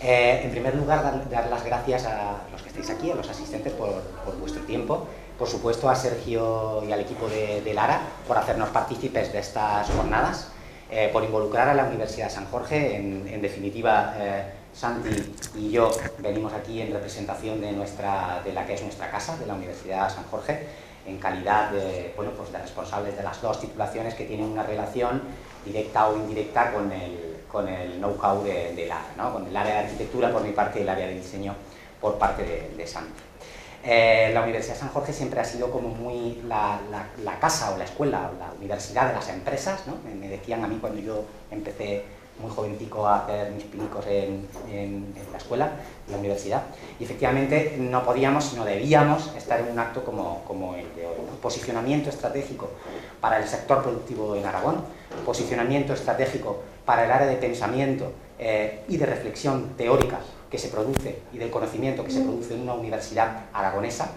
En primer lugar, dar las gracias a los que estáis aquí, a los asistentes, por vuestro tiempo. Por supuesto, a Sergio y al equipo de Lara por hacernos partícipes de estas jornadas, por involucrar a la Universidad de San Jorge. En definitiva, Santi y yo venimos aquí en representación de la que es nuestra casa, de la Universidad de San Jorge, en calidad de responsables de las dos titulaciones que tienen una relación directa o indirecta con el know-how de Lara, ¿no? Con el área de arquitectura por mi parte y el área de diseño por parte de Santi. La Universidad de San Jorge siempre ha sido como muy la casa o la escuela o la universidad de las empresas, ¿no? Me decían a mí cuando yo empecé muy jovencico a hacer mis pinicos en la escuela, en la universidad, y efectivamente no podíamos, sino debíamos estar en un acto como el de hoy, ¿no? Posicionamiento estratégico para el sector productivo en Aragón, posicionamiento estratégico para el área de pensamiento y de reflexión teórica que se produce y del conocimiento que se produce en una universidad aragonesa.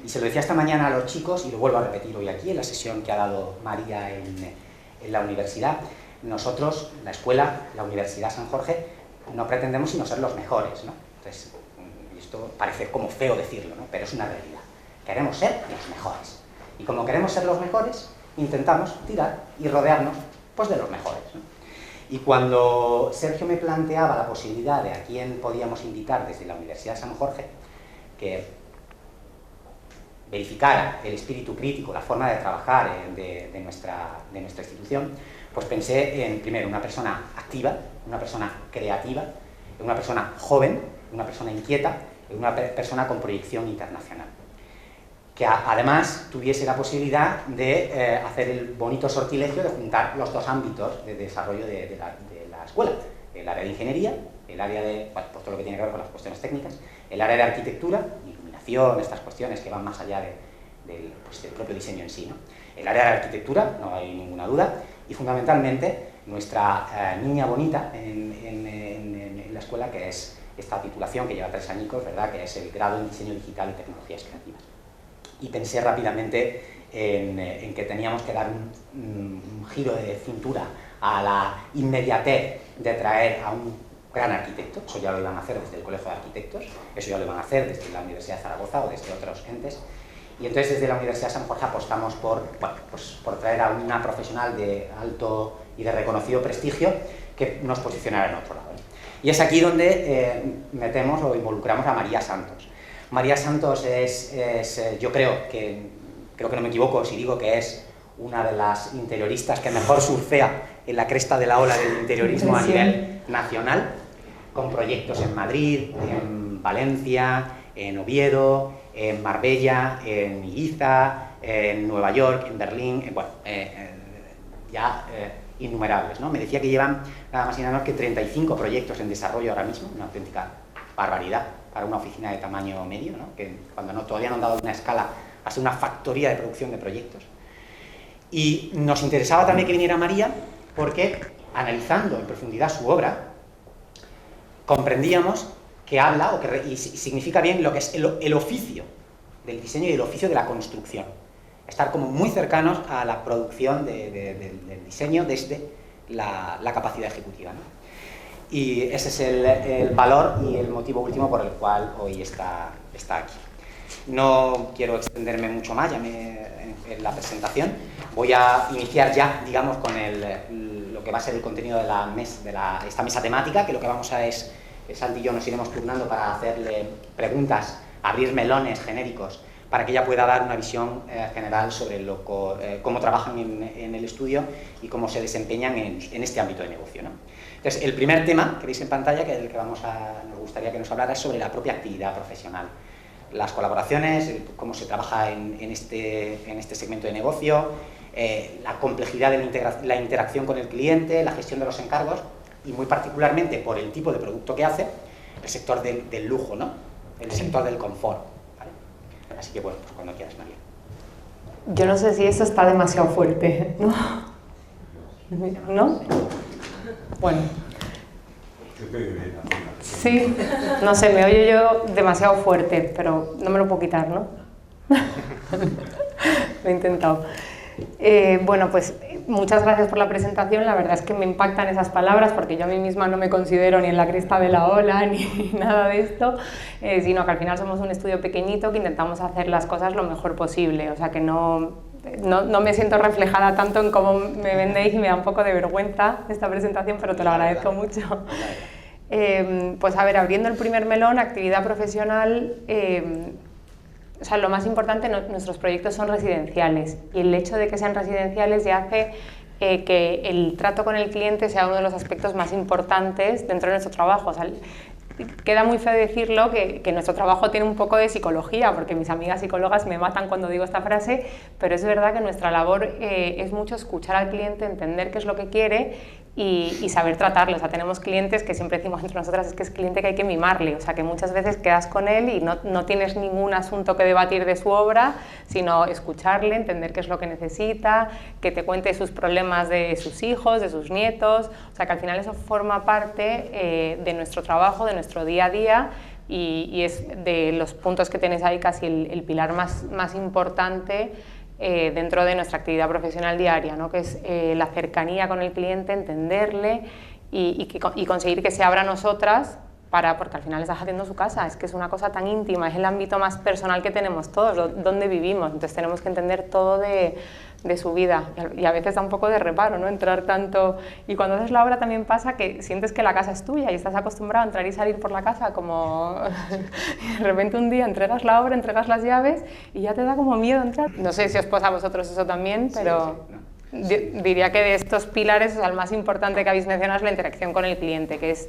Y se lo decía esta mañana a los chicos y lo vuelvo a repetir hoy aquí en la sesión que ha dado María en la universidad. Nosotros, la escuela, la Universidad San Jorge, no pretendemos sino ser los mejores, ¿no? Entonces, esto parece como feo decirlo, ¿no? Pero es una realidad. Queremos ser los mejores. Y como queremos ser los mejores, intentamos tirar y rodearnos pues, de los mejores, ¿no? Y cuando Sergio me planteaba la posibilidad de a quién podíamos invitar desde la Universidad de San Jorge, que verificara el espíritu crítico, la forma de trabajar de nuestra institución, pues pensé en, primero, una persona activa, una persona creativa, una persona joven, una persona inquieta, una persona con proyección internacional, que además tuviese la posibilidad de hacer el bonito sortilegio de juntar los dos ámbitos de desarrollo de la escuela, el área de ingeniería, el área de, bueno, pues todo lo que tiene que ver con las cuestiones técnicas, el área de arquitectura, iluminación, estas cuestiones que van más allá del propio diseño en sí, ¿no? El área de arquitectura, no hay ninguna duda, y fundamentalmente nuestra niña bonita en la escuela, que es esta titulación que lleva 3 añicos, ¿verdad?, que es el grado en diseño digital y tecnologías creativas. Y pensé rápidamente en que teníamos que dar un giro de cintura a la inmediatez de traer a un gran arquitecto. Eso ya lo iban a hacer desde el Colegio de Arquitectos, eso ya lo iban a hacer desde la Universidad de Zaragoza o desde otros entes. Y entonces desde la Universidad de San Jorge apostamos por traer a una profesional de alto y de reconocido prestigio que nos posicionara en otro lado. Y es aquí donde metemos o involucramos a María Santos. María Santos yo creo que no me equivoco si digo que es una de las interioristas que mejor surfea en la cresta de la ola del interiorismo a nivel nacional, con proyectos en Madrid, en Valencia, en Oviedo, en Marbella, en Ibiza, en Nueva York, en Berlín, innumerables, ¿no? Me decía que llevan nada más y nada menos que 35 proyectos en desarrollo ahora mismo, una auténtica barbaridad para una oficina de tamaño medio, ¿no? Que cuando todavía no han dado una escala a ser una factoría de producción de proyectos. Y nos interesaba también que viniera María porque, analizando en profundidad su obra, comprendíamos que habla y significa bien lo que es el oficio del diseño y el oficio de la construcción. Estar como muy cercanos a la producción del diseño desde la capacidad ejecutiva, ¿no? Y ese es el valor y el motivo último por el cual hoy está aquí. No quiero extenderme mucho más en la presentación. Voy a iniciar ya, digamos, con lo que va a ser el contenido de esta mesa temática, que lo que vamos a es Santi y yo nos iremos turnando para hacerle preguntas, abrir melones genéricos, para que ella pueda dar una visión general sobre cómo trabajan en el estudio y cómo se desempeñan en este ámbito de negocio, ¿no? Entonces, el primer tema que veis en pantalla, que es el que nos gustaría que nos hablara, es sobre la propia actividad profesional. Las colaboraciones, cómo se trabaja en este segmento de negocio, la complejidad de la interacción con el cliente, la gestión de los encargos y muy particularmente por el tipo de producto que hace, el sector del lujo, ¿no? El sector del confort, ¿vale? Así que bueno, pues cuando quieras, María. Yo no sé si eso está demasiado fuerte, ¿no? ¿No? Bueno. Sí, no sé, me oyo yo demasiado fuerte, pero no me lo puedo quitar, ¿no? Lo he intentado. Bueno, pues muchas gracias por la presentación, la verdad es que me impactan esas palabras porque yo a mí misma no me considero ni en la cresta de la ola ni nada de esto, sino que al final somos un estudio pequeñito que intentamos hacer las cosas lo mejor posible, o sea que no me siento reflejada tanto en cómo me vendéis y me da un poco de vergüenza esta presentación, pero te lo agradezco mucho. Pues a ver, abriendo el primer melón, actividad profesional, o sea, lo más importante, nuestros proyectos son residenciales y el hecho de que sean residenciales ya hace que el trato con el cliente sea uno de los aspectos más importantes dentro de nuestro trabajo. O sea, queda muy feo decirlo que nuestro trabajo tiene un poco de psicología, porque mis amigas psicólogas me matan cuando digo esta frase, pero es verdad que nuestra labor es mucho escuchar al cliente, entender qué es lo que quiere y saber tratarlo. O sea, tenemos clientes que siempre decimos entre nosotras, es que es cliente que hay que mimarle, o sea, que muchas veces quedas con él y no tienes ningún asunto que debatir de su obra, sino escucharle, entender qué es lo que necesita, que te cuente sus problemas de sus hijos, de sus nietos, o sea, que al final eso forma parte de nuestro trabajo, de nuestro día a día, y es de los puntos que tenéis ahí casi el pilar más importante dentro de nuestra actividad profesional diaria, ¿no? Que es la cercanía con el cliente, entenderle y conseguir que se abra a nosotras, porque al final estás haciendo su casa, es que es una cosa tan íntima, es el ámbito más personal que tenemos todos, donde vivimos, entonces tenemos que entender todo de su vida y a veces da un poco de reparo, ¿no? Entrar tanto, y cuando haces la obra también pasa que sientes que la casa es tuya y estás acostumbrado a entrar y salir por la casa como de repente un día entregas la obra, entregas las llaves y ya te da como miedo entrar. No sé si os pasa a vosotros eso también, pero sí, no. Diría que de estos pilares, o sea, el más importante que habéis mencionado es la interacción con el cliente, que es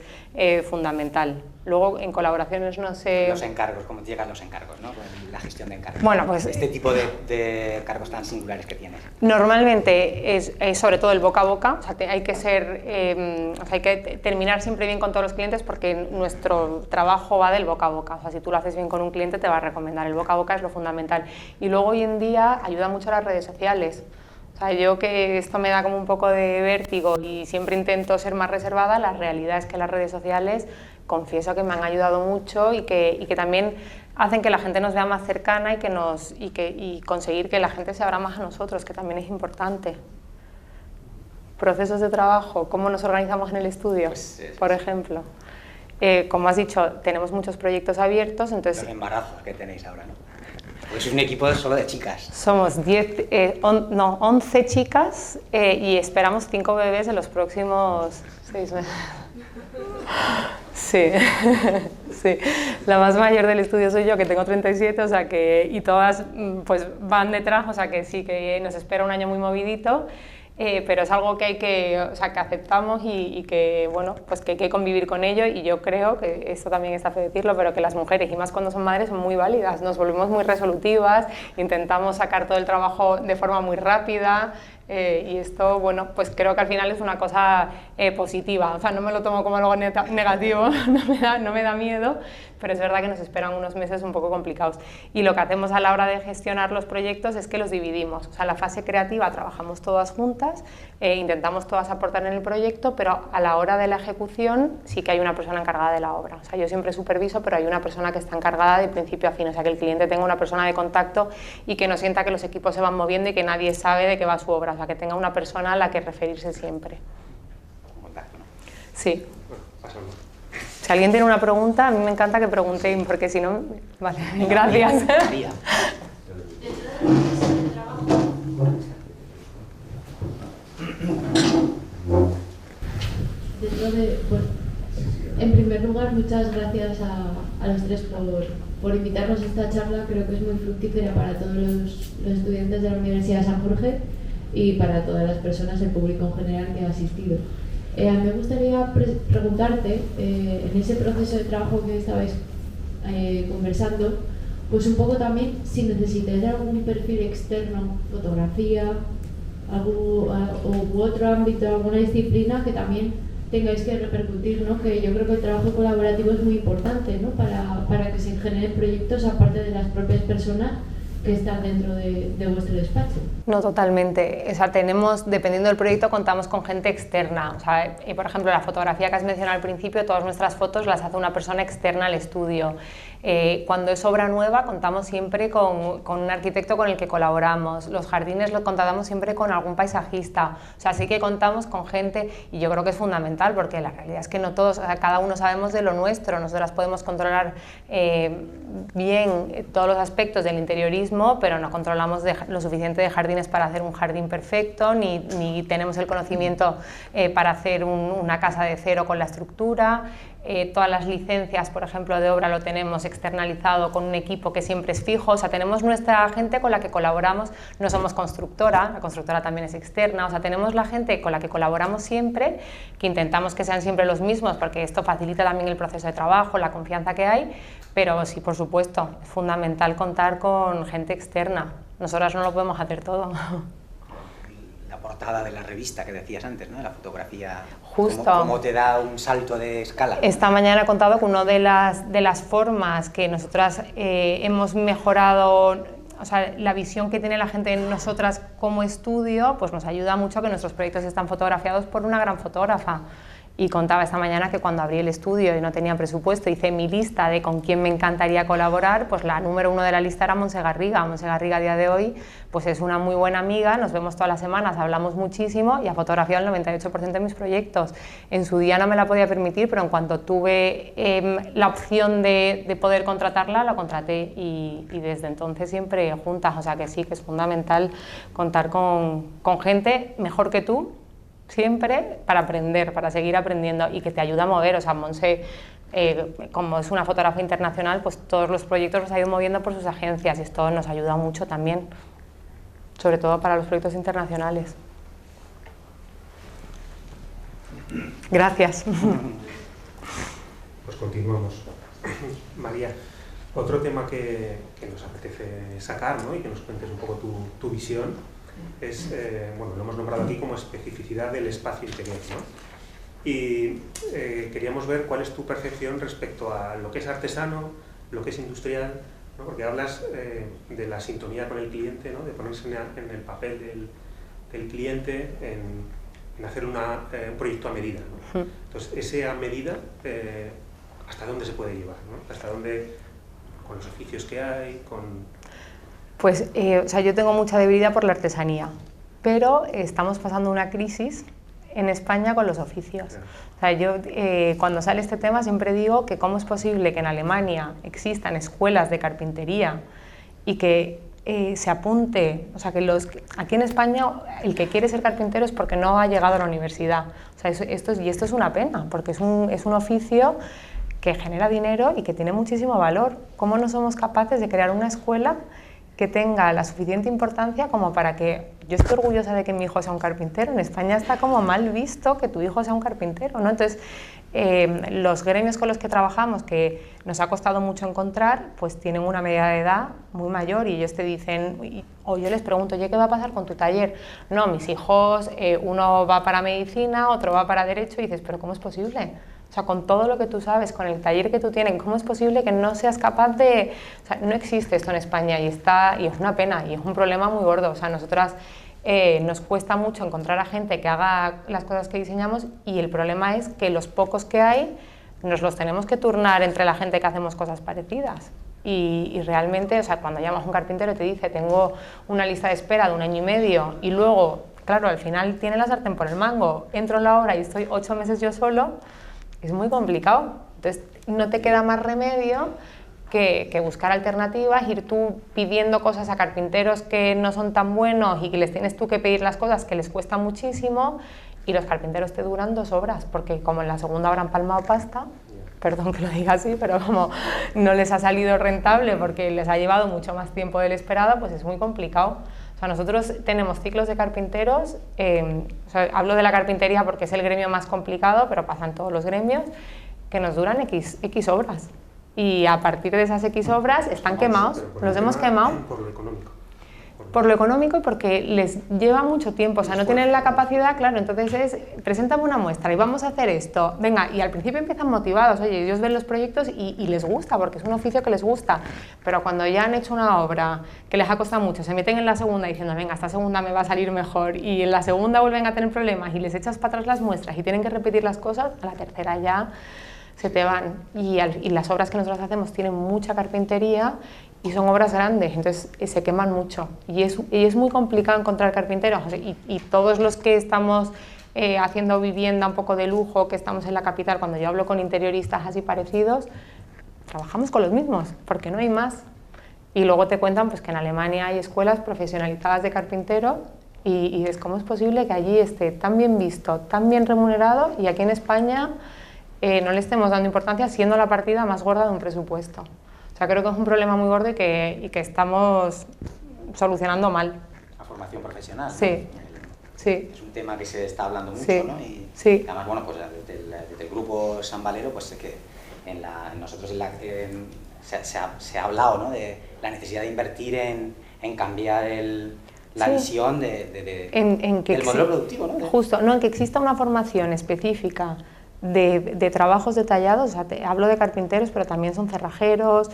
fundamental. Luego, en colaboraciones, no sé... Los encargos, cómo llegan los encargos, ¿no? La gestión de encargos. Bueno, pues... Este tipo de cargos tan singulares que tienes. Normalmente es sobre todo el boca a boca, o sea, hay que hay que terminar siempre bien con todos los clientes porque nuestro trabajo va del boca a boca. O sea, si tú lo haces bien con un cliente, te va a recomendar. El boca a boca es lo fundamental. Y luego, hoy en día, ayuda mucho las redes sociales. O sea, yo que esto me da como un poco de vértigo y siempre intento ser más reservada, la realidad es que las redes sociales confieso que me han ayudado mucho y que también hacen que la gente nos vea más cercana y conseguir que la gente se abra más a nosotros, que también es importante. Procesos de trabajo, ¿cómo nos organizamos en el estudio, por ejemplo? Como has dicho, tenemos muchos proyectos abiertos, entonces... Los embarazos que tenéis ahora, ¿no? Pues es un equipo solo de chicas. Somos 11 chicas y esperamos 5 bebés en los próximos 6 meses. Sí, sí. La más mayor del estudio soy yo, que tengo 37, o sea que, y todas pues van detrás, o sea que sí que nos espera un año muy movidito. Pero es algo que que aceptamos y que, bueno, pues que hay que convivir con ello, y yo creo que esto también está feo decirlo, pero que las mujeres, y más cuando son madres, son muy válidas, nos volvemos muy resolutivas, intentamos sacar todo el trabajo de forma muy rápida, y esto, bueno, pues creo que al final es una cosa positiva, o sea, no me lo tomo como algo negativo, no me da miedo, pero es verdad que nos esperan unos meses un poco complicados. Y lo que hacemos a la hora de gestionar los proyectos es que los dividimos, o sea, la fase creativa trabajamos todas juntas, intentamos todas aportar en el proyecto, pero a la hora de la ejecución sí que hay una persona encargada de la obra. O sea, yo siempre superviso, pero hay una persona que está encargada de principio a fin, o sea, que el cliente tenga una persona de contacto y que no sienta que los equipos se van moviendo y que nadie sabe de qué va su obra, o sea, que tenga una persona a la que referirse siempre. Contacto, ¿no? Sí. Si alguien tiene una pregunta, a mí me encanta que preguntéis, porque si no... Vale, gracias. Bueno, en primer lugar, muchas gracias a los tres por invitarnos a esta charla. Creo que es muy fructífera para todos los estudiantes de la Universidad de San Jorge y para todas las personas, el público en general que ha asistido. Me gustaría preguntarte, en ese proceso de trabajo que estabais conversando, pues un poco también si necesitáis algún perfil externo, fotografía, u otro ámbito, alguna disciplina que también tengáis que repercutir, ¿no? Que yo creo que el trabajo colaborativo es muy importante, ¿no? Para que se generen proyectos aparte de las propias personas que están dentro de vuestro despacho. No, totalmente. O sea, dependiendo del proyecto, contamos con gente externa. O sea, por ejemplo, la fotografía que has mencionado al principio, todas nuestras fotos las hace una persona externa al estudio. Cuando es obra nueva contamos siempre con un arquitecto con el que colaboramos, los jardines los contamos siempre con algún paisajista, o sea, sí que contamos con gente y yo creo que es fundamental porque la realidad es que no todos, o sea, cada uno sabemos de lo nuestro, nosotras podemos controlar bien todos los aspectos del interiorismo, pero no controlamos lo suficiente de jardines para hacer un jardín perfecto, ni tenemos el conocimiento para hacer una casa de cero con la estructura. Todas las licencias, por ejemplo, de obra lo tenemos externalizado con un equipo que siempre es fijo, o sea, tenemos nuestra gente con la que colaboramos, no somos constructora, la constructora también es externa, o sea, tenemos la gente con la que colaboramos siempre, que intentamos que sean siempre los mismos, porque esto facilita también el proceso de trabajo, la confianza que hay, pero sí, por supuesto, es fundamental contar con gente externa, nosotras no lo podemos hacer todo. La portada de la revista que decías antes, ¿no? La fotografía, justo. ¿Cómo te da un salto de escala? Esta mañana he contado que una de las formas que nosotras hemos mejorado, o sea, la visión que tiene la gente en nosotras como estudio, pues nos ayuda mucho a que nuestros proyectos están fotografiados por una gran fotógrafa. Y contaba esta mañana que cuando abrí el estudio y no tenía presupuesto, hice mi lista de con quién me encantaría colaborar, pues la número 1 de la lista era Montse Garriga. Montse Garriga a día de hoy pues es una muy buena amiga, nos vemos todas las semanas, hablamos muchísimo y ha fotografiado el 98% de mis proyectos. En su día no me la podía permitir, pero en cuanto tuve la opción de poder contratarla, la contraté y desde entonces siempre juntas, o sea que sí, que es fundamental contar con gente mejor que tú, siempre para aprender, para seguir aprendiendo y que te ayuda a mover, o sea, Montse, como es una fotógrafa internacional, pues todos los proyectos los ha ido moviendo por sus agencias y esto nos ayuda mucho también, sobre todo para los proyectos internacionales. Gracias. Pues continuamos. María, otro tema que nos apetece sacar, ¿no? Y que nos cuentes un poco tu visión es, bueno, lo hemos nombrado aquí como especificidad del espacio interior, ¿no? Y queríamos ver cuál es tu percepción respecto a lo que es artesano, lo que es industrial, ¿no? Porque hablas de la sintonía con el cliente, ¿no? De ponerse en el papel del cliente, en hacer un proyecto a medida, ¿no? Entonces, ese a medida, ¿hasta dónde se puede llevar, ¿no? ¿Hasta dónde, con los oficios que hay, con...? Pues, o sea, yo tengo mucha debilidad por la artesanía, pero estamos pasando una crisis en España con los oficios. O sea, yo cuando sale este tema siempre digo que cómo es posible que en Alemania existan escuelas de carpintería y que se apunte, o sea, que aquí en España el que quiere ser carpintero es porque no ha llegado a la universidad. O sea, esto es una pena, porque es un oficio que genera dinero y que tiene muchísimo valor. ¿Cómo no somos capaces de crear una escuela que tenga la suficiente importancia como para que yo estoy orgullosa de que mi hijo sea un carpintero? En España está como mal visto que tu hijo sea un carpintero, ¿no? Entonces, los gremios con los que trabajamos, que nos ha costado mucho encontrar, pues tienen una media de edad muy mayor y ellos te dicen, o yo les pregunto, ¿qué va a pasar con tu taller? No, mis hijos, uno va para medicina, otro va para derecho, y dices, ¿pero cómo es posible? O sea, con todo lo que tú sabes, con el taller que tú tienes, ¿cómo es posible que no seas capaz de...? O sea, no existe esto en España y es una pena y es un problema muy gordo. O sea, nosotras nos cuesta mucho encontrar a gente que haga las cosas que diseñamos y el problema es que los pocos que hay nos los tenemos que turnar entre la gente que hacemos cosas parecidas. Y realmente, o sea, cuando llamas a un carpintero y te dice, tengo una lista de espera de 1 año y medio y luego, claro, al final tiene la sartén por el mango, entro en la obra y estoy 8 meses yo solo, es muy complicado. Entonces no te queda más remedio que buscar alternativas, ir tú pidiendo cosas a carpinteros que no son tan buenos y que les tienes tú que pedir las cosas que les cuesta muchísimo y los carpinteros te duran 2 obras porque como en la segunda hora han palmado pasta, perdón que lo diga así, pero como no les ha salido rentable porque les ha llevado mucho más tiempo del esperado, pues es muy complicado. O sea, nosotros tenemos ciclos de carpinteros, o sea, hablo de la carpintería porque es el gremio más complicado, pero pasan todos los gremios, que nos duran X obras. Y a partir de esas X obras están quemados, los hemos quemado. Por lo económico. Por lo económico y porque les lleva mucho tiempo, o sea, no tienen la capacidad, claro, entonces preséntame una muestra y vamos a hacer esto, venga, y al principio empiezan motivados, oye, ellos ven los proyectos y les gusta, porque es un oficio que les gusta, pero cuando ya han hecho una obra que les ha costado mucho, se meten en la segunda diciendo, venga, esta segunda me va a salir mejor, y en la segunda vuelven a tener problemas y les echas para atrás las muestras y tienen que repetir las cosas, a la tercera ya se te van. Y las obras que nosotros hacemos tienen mucha carpintería y son obras grandes, entonces se queman mucho. Y es muy complicado encontrar carpinteros. Y todos los que estamos haciendo vivienda un poco de lujo, que estamos en la capital, cuando yo hablo con interioristas así parecidos, trabajamos con los mismos, porque no hay más. Y luego te cuentan pues, que en Alemania hay escuelas profesionalizadas de carpinteros y es cómo es posible que allí esté tan bien visto, tan bien remunerado y aquí en España no le estemos dando importancia siendo la partida más gorda de un presupuesto. O sea, creo que es un problema muy gordo y que estamos solucionando mal. La formación profesional. Sí, ¿no? sí. Es un tema que se está hablando mucho, sí, ¿no? Y sí. además, bueno, pues desde el grupo San Valero, pues es que nosotros se ha hablado, ¿no? De la necesidad de invertir en cambiar la sí. visión del modelo productivo, ¿no? Justo, no, en que exista una formación específica de trabajos detallados. O sea, hablo de carpinteros, pero también son cerrajeros,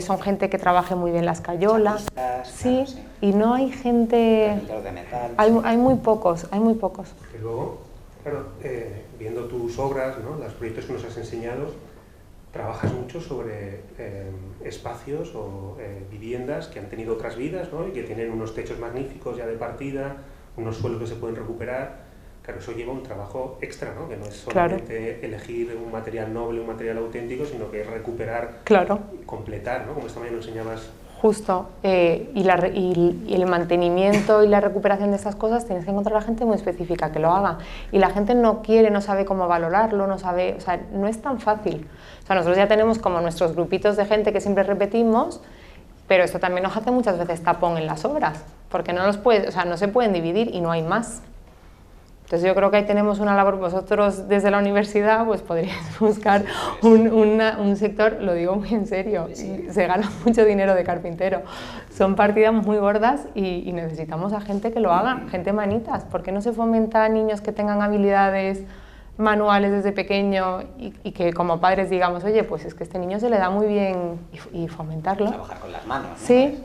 son gente que trabaje muy bien las cayolas. Sí, claro, sí, y no hay gente... De metal. Hay muy pocos, hay muy pocos. Porque luego, claro, viendo tus obras, ¿no? Los proyectos que nos has enseñado, trabajas mucho sobre espacios o viviendas que han tenido otras vidas, ¿no? Y que tienen unos techos magníficos ya de partida, unos suelos que se pueden recuperar. Claro, eso lleva un trabajo extra, ¿no? Que no es solamente elegir un material noble, un material auténtico, sino que es recuperar, y completar, ¿no? Como esta mañana nos enseñabas. Justo, y el mantenimiento y la recuperación de estas cosas tienes que encontrar a la gente muy específica que lo haga. Y la gente no quiere, no sabe cómo valorarlo, no sabe, o sea, no es tan fácil. O sea, nosotros ya tenemos como nuestros grupitos de gente que siempre repetimos, pero esto también nos hace muchas veces tapón en las obras, porque no se pueden dividir y no hay más. Entonces yo creo que ahí tenemos una labor, vosotros desde la universidad pues podríais buscar un sector, lo digo muy en serio, sí. Se gana mucho dinero de carpintero, son partidas muy gordas y necesitamos a gente que lo haga, gente manitas. ¿Por qué no se fomenta a niños que tengan habilidades manuales desde pequeño y que como padres digamos, oye, pues es que a este niño se le da muy bien y fomentarlo? Trabajar con las manos, ¿no? Sí.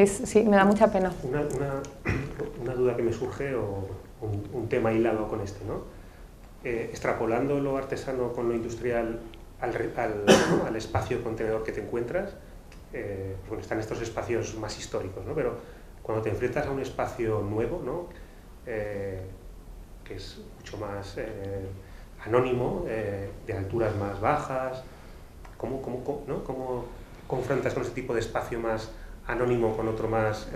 Sí, me da mucha pena. Una duda que me surge, o un tema hilado con este, ¿no? Extrapolando lo artesano con lo industrial al espacio contenedor que te encuentras, bueno, están estos espacios más históricos, ¿no? Pero cuando te enfrentas a un espacio nuevo, ¿no? Que es mucho más anónimo, de alturas más bajas, ¿cómo confrontas con ese tipo de espacio más anónimo con otro más...?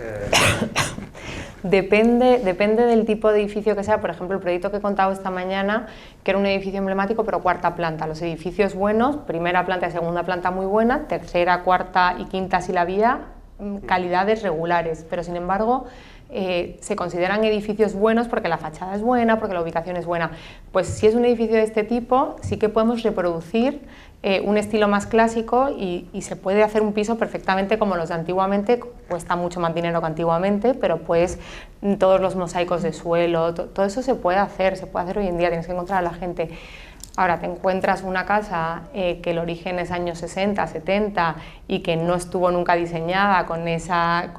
Depende del tipo de edificio que sea. Por ejemplo, el proyecto que he contado esta mañana, que era un edificio emblemático, pero cuarta planta. Los edificios buenos, primera planta y segunda planta muy buena, tercera, cuarta y quinta si la había, calidades regulares, pero sin embargo se consideran edificios buenos porque la fachada es buena, porque la ubicación es buena. Pues si es un edificio de este tipo, sí que podemos reproducir un estilo más clásico y se puede hacer un piso perfectamente como los de antiguamente. Cuesta mucho más dinero que antiguamente, pero pues todos los mosaicos de suelo, todo eso se puede hacer hoy en día. Tienes que encontrar a la gente. Ahora te encuentras una casa que el origen es años 60, 70 y que no estuvo nunca diseñada con esa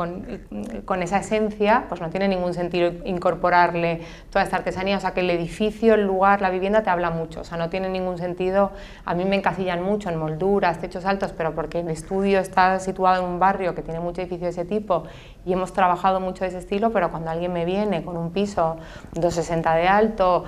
esencia, pues no tiene ningún sentido incorporarle toda esta artesanía. O sea que el edificio, el lugar, la vivienda te habla mucho, o sea, no tiene ningún sentido. A mí me encasillan mucho en molduras, techos altos, pero porque el estudio está situado en un barrio que tiene mucho edificio de ese tipo y hemos trabajado mucho de ese estilo, pero cuando alguien me viene con un piso 260 de alto,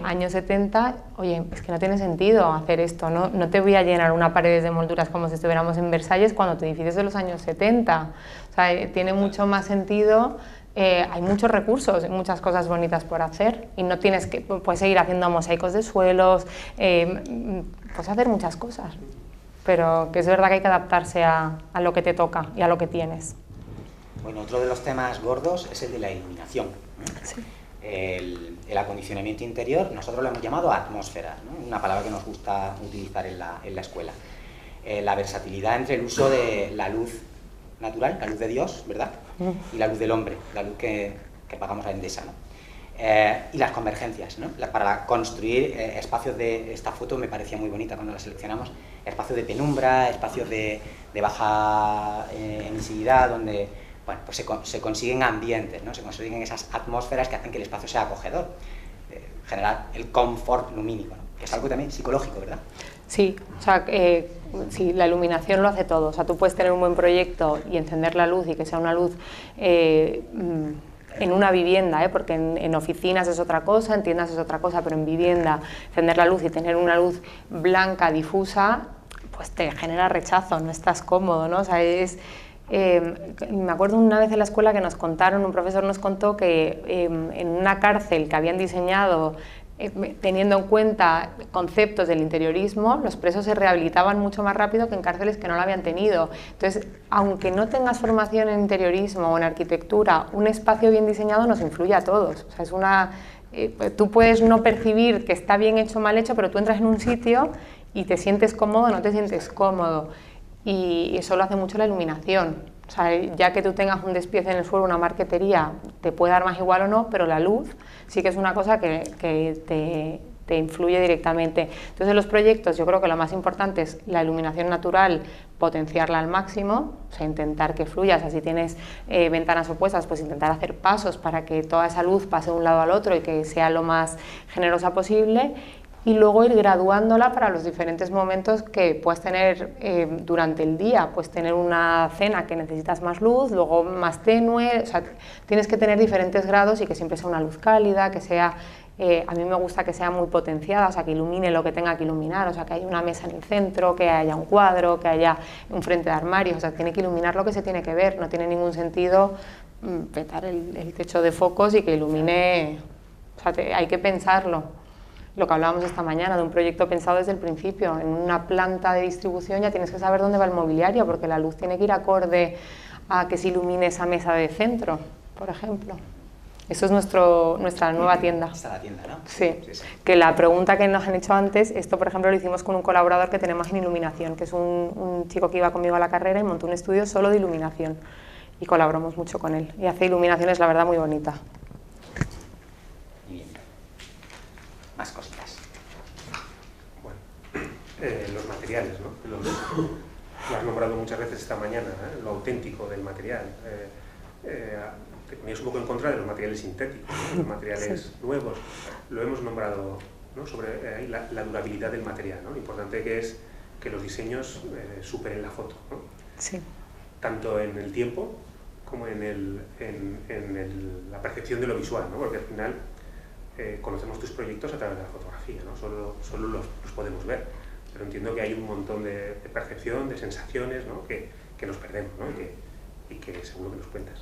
años 70, oye, es que no tiene sentido hacer esto, no te voy a llenar una pared de molduras como si estuviéramos en Versalles cuando tu edificio es de los años 70. O sea, tiene mucho más sentido. Hay muchos recursos, muchas cosas bonitas por hacer y no tienes que, puedes seguir haciendo mosaicos de suelos, puedes hacer muchas cosas, pero que es verdad que hay que adaptarse a lo que te toca y a lo que tienes. Bueno, otro de los temas gordos es el de la iluminación. Sí. El acondicionamiento interior, nosotros lo hemos llamado atmósfera, ¿no? Una palabra que nos gusta utilizar en la escuela. La versatilidad entre el uso de la luz natural, la luz de Dios, ¿verdad? Y la luz del hombre, la luz que pagamos a Endesa, ¿no? Y las convergencias, ¿no? Para construir espacios de... Esta foto me parecía muy bonita cuando la seleccionamos, espacios de penumbra, espacios de baja emisividad, donde... Bueno, pues se consiguen ambientes, ¿no? Se consiguen esas atmósferas que hacen que el espacio sea acogedor, generar el confort lumínico, ¿no? Es algo también psicológico, ¿verdad? Sí, o sea, sí, la iluminación lo hace todo. O sea, tú puedes tener un buen proyecto y encender la luz y que sea una luz en una vivienda, porque en oficinas es otra cosa, en tiendas es otra cosa, pero en vivienda encender la luz y tener una luz blanca, difusa, pues te genera rechazo, no estás cómodo, ¿no? O sea, me acuerdo una vez en la escuela que nos contaron, un profesor nos contó que en una cárcel que habían diseñado teniendo en cuenta conceptos del interiorismo, los presos se rehabilitaban mucho más rápido que en cárceles que no lo habían tenido. Entonces, aunque no tengas formación en interiorismo o en arquitectura, un espacio bien diseñado nos influye a todos. O sea, tú puedes no percibir que está bien hecho o mal hecho, pero tú entras en un sitio y te sientes cómodo o no te sientes cómodo. Y eso lo hace mucho la iluminación. O sea, ya que tú tengas un despiece en el suelo, una marquetería, te puede dar más igual o no, pero la luz sí que es una cosa que te influye directamente. Entonces, en los proyectos yo creo que lo más importante es la iluminación natural, potenciarla al máximo, o sea, intentar que fluya. O sea, si tienes ventanas opuestas, pues intentar hacer pasos para que toda esa luz pase de un lado al otro y que sea lo más generosa posible. Y luego ir graduándola para los diferentes momentos que puedes tener durante el día. Pues tener una cena que necesitas más luz, luego más tenue, o sea, tienes que tener diferentes grados y que siempre sea una luz cálida, que sea, a mí me gusta que sea muy potenciada, o sea, que ilumine lo que tenga que iluminar, o sea, que haya una mesa en el centro, que haya un cuadro, que haya un frente de armario, o sea, tiene que iluminar lo que se tiene que ver, no tiene ningún sentido petar el techo de focos y que ilumine, o sea, hay que pensarlo. Lo que hablábamos esta mañana, de un proyecto pensado desde el principio. En una planta de distribución ya tienes que saber dónde va el mobiliario, porque la luz tiene que ir acorde a que se ilumine esa mesa de centro, por ejemplo. Eso es nuestra nueva tienda. Está la tienda, ¿no? Sí. Que la pregunta que nos han hecho antes, esto por ejemplo lo hicimos con un colaborador que tenemos en iluminación, que es un chico que iba conmigo a la carrera y montó un estudio solo de iluminación. Y colaboramos mucho con él. Y hace iluminaciones, la verdad, muy bonita. Más cositas. Bueno, los materiales, ¿no? Lo has nombrado muchas veces esta mañana, lo auténtico del material. Te ponías un poco en contra de los materiales sintéticos, ¿no? Los materiales nuevos. Lo hemos nombrado, ¿no? Sobre la durabilidad del material, ¿no? Lo importante que es que los diseños superen la foto, ¿no? Sí. Tanto en el tiempo como en la percepción de lo visual, ¿no? Porque al final conocemos tus proyectos a través de la fotografía, ¿no? Solo los podemos ver, pero entiendo que hay un montón de percepción, de sensaciones, ¿no? que nos perdemos, ¿no? y que seguro que nos cuentas.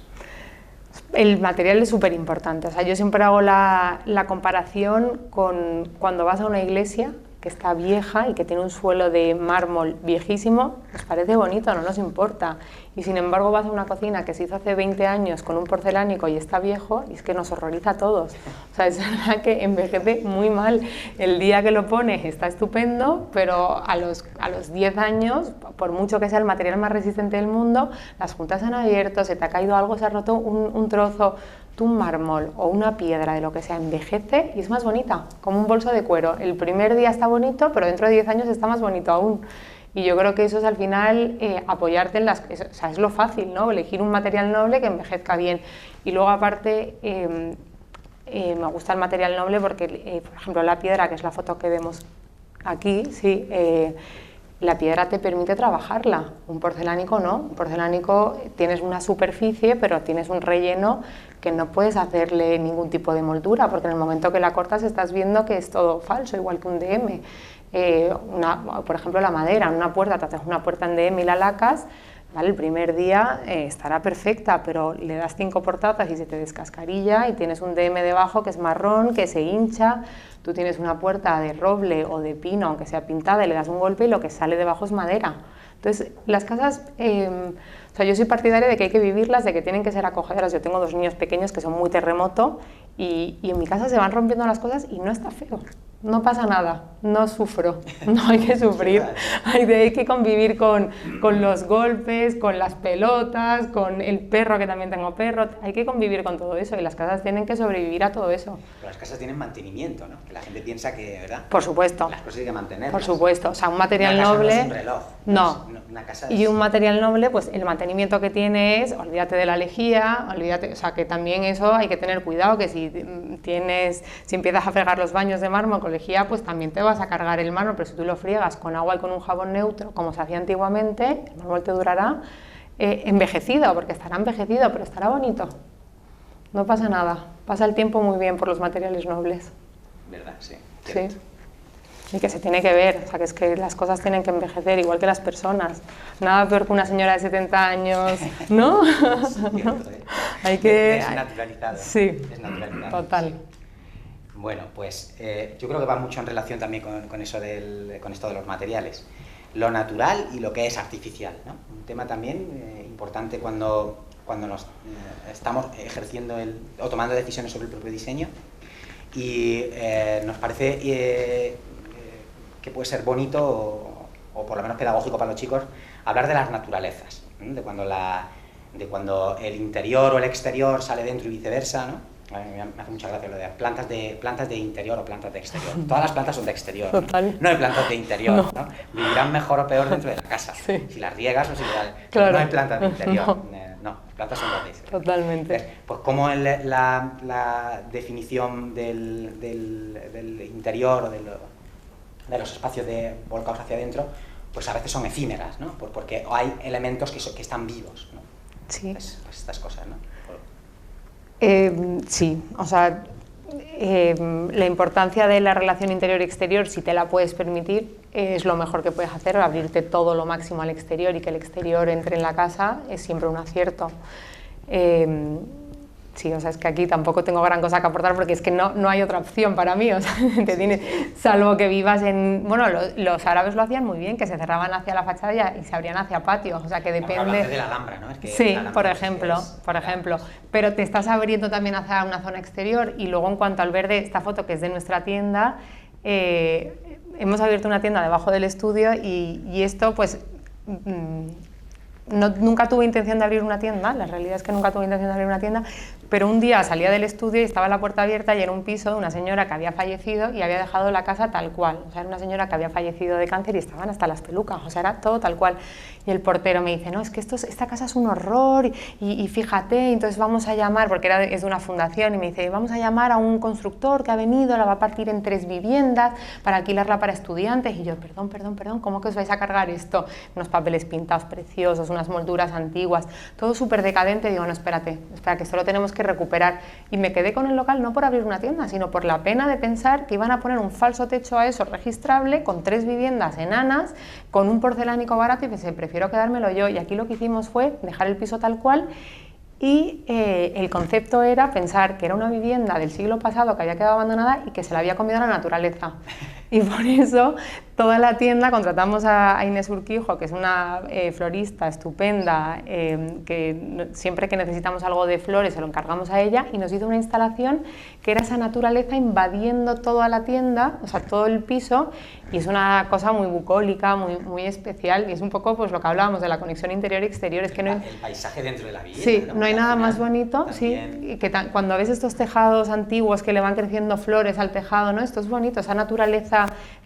El material es súper importante. O sea, yo siempre hago la comparación con cuando vas a una iglesia que está vieja y que tiene un suelo de mármol viejísimo, nos parece bonito, no nos importa. Y sin embargo vas a una cocina que se hizo hace 20 años con un porcelánico y está viejo y es que nos horroriza a todos. O sea, es verdad que envejece muy mal. El día que lo pones está estupendo, pero a los 10 años, por mucho que sea el material más resistente del mundo, las juntas se han abierto, se te ha caído algo, se ha roto un trozo. Un mármol o una piedra de lo que sea envejece y es más bonita, como un bolso de cuero. El primer día está bonito, pero dentro de 10 años está más bonito aún. Y yo creo que eso es al final apoyarte en las... O sea, es lo fácil, ¿no? Elegir un material noble que envejezca bien. Y luego aparte me gusta el material noble porque, por ejemplo, la piedra, que es la foto que vemos aquí, sí, la piedra te permite trabajarla, un porcelánico no. Un porcelánico tienes una superficie, pero tienes un relleno que no puedes hacerle ningún tipo de moldura, porque en el momento que la cortas estás viendo que es todo falso, igual que un DM. Por ejemplo, la madera, en una puerta, te haces una puerta en DM y la lacas, ¿vale? El primer día estará perfecta, pero le das 5 portazas y se te descascarilla y tienes un DM debajo que es marrón, que se hincha. Tú tienes una puerta de roble o de pino, aunque sea pintada, y le das un golpe y lo que sale debajo es madera. Entonces, las casas, o sea, yo soy partidaria de que hay que vivirlas, de que tienen que ser acogedoras. Yo tengo 2 niños pequeños que son muy terremoto y en mi casa se van rompiendo las cosas y no está feo. No pasa nada, no sufro, no hay que sufrir, hay que convivir con los golpes, con las pelotas, con el perro, que también tengo perro, hay que convivir con todo eso y las casas tienen que sobrevivir a todo eso. Pero las casas tienen mantenimiento, ¿no? Que la gente piensa que, ¿verdad? Por supuesto. Las cosas hay que mantenerlas. Por supuesto, o sea, un material una casa noble... no es un reloj. No. Una casa es... Y un material noble, pues el mantenimiento que tiene es, olvídate de la lejía, olvídate, o sea, que también eso hay que tener cuidado, que si si empiezas a fregar los baños de mármol con lejía, pues también te vas a cargar el mármol, pero si tú lo friegas con agua y con un jabón neutro, como se hacía antiguamente, el mármol te durará envejecido, porque estará envejecido, pero estará bonito. No pasa nada, pasa el tiempo muy bien por los materiales nobles. ¿Verdad? Sí. Sí. Y que se tiene que ver, o sea, que es que las cosas tienen que envejecer, igual que las personas. Nada peor que una señora de 70 años, ¿no? Cierto, Hay que... Desnaturalizado. Sí, Desnaturalizado. total. Sí. Bueno, pues yo creo que va mucho en relación también con esto de los materiales. Lo natural y lo que es artificial, ¿no? Un tema también importante cuando nos estamos ejerciendo o tomando decisiones sobre el propio diseño, y nos parece que puede ser bonito o por lo menos pedagógico para los chicos hablar de las naturalezas, ¿no? de cuando el interior o el exterior sale dentro y viceversa, ¿no? A mí me hace mucha gracia lo de plantas de interior o plantas de exterior. Todas las plantas son de exterior, Total. No hay plantas de interior, ¿no? Vivirán mejor o peor dentro de la casa, Sí. si las riegas o si las... Claro. No hay plantas de interior, No. no, las plantas son de exterior. Totalmente. Pues como la definición del interior o de los espacios volcados hacia adentro, pues a veces son efímeras, ¿no? Porque hay elementos que están vivos, ¿no? Sí. Pues estas cosas, ¿no? Sí, o sea, la importancia de la relación interior y exterior, si te la puedes permitir, es lo mejor que puedes hacer, abrirte todo lo máximo al exterior y que el exterior entre en la casa es siempre un acierto. Sí, o sea, es que aquí tampoco tengo gran cosa que aportar porque es que no hay otra opción para mí, o sea, salvo que vivas en... Bueno, los árabes lo hacían muy bien, que se cerraban hacia la fachada y se abrían hacia patios, o sea, que depende... de la Alhambra, ¿no? Es que sí, Alhambra por ejemplo, pero te estás abriendo también hacia una zona exterior. Y luego en cuanto al verde, esta foto que es de nuestra tienda, hemos abierto una tienda debajo del estudio y esto pues... nunca tuve intención de abrir una tienda, la realidad es que nunca tuve intención de abrir una tienda, pero un día salía del estudio y estaba la puerta abierta y era un piso de una señora que había fallecido y había dejado la casa tal cual, o sea, era una señora que había fallecido de cáncer y estaban hasta las pelucas, o sea, era todo tal cual. Y el portero me dice, no, es que esta casa es un horror y fíjate, entonces vamos a llamar, porque es de una fundación, y me dice, vamos a llamar a un constructor que ha venido, la va a partir en 3 viviendas para alquilarla para estudiantes. Y yo, perdón, ¿cómo que os vais a cargar esto? Unos papeles pintados preciosos, unas molduras antiguas, todo súper decadente. Digo, no, espera, que esto lo tenemos que recuperar. Y me quedé con el local no por abrir una tienda, sino por la pena de pensar que iban a poner un falso techo a eso registrable, con 3 viviendas enanas, con un porcelánico barato, y pensé, prefiero quedármelo yo. Y aquí lo que hicimos fue dejar el piso tal cual. Y el concepto era pensar que era una vivienda del siglo pasado que había quedado abandonada y que se la había comido la naturaleza. Y por eso toda la tienda contratamos a Inés Urquijo, que es una florista estupenda, que siempre que necesitamos algo de flores se lo encargamos a ella, y nos hizo una instalación que era esa naturaleza invadiendo toda la tienda, o sea, todo el piso, y es una cosa muy bucólica, muy especial, y es un poco pues lo que hablábamos de la conexión interior y exterior. Es que no hay... El paisaje dentro de la vivienda. Sí, no hay nada más bonito, también... sí, que cuando ves estos tejados antiguos que le van creciendo flores al tejado, ¿no? Esto es bonito, esa naturaleza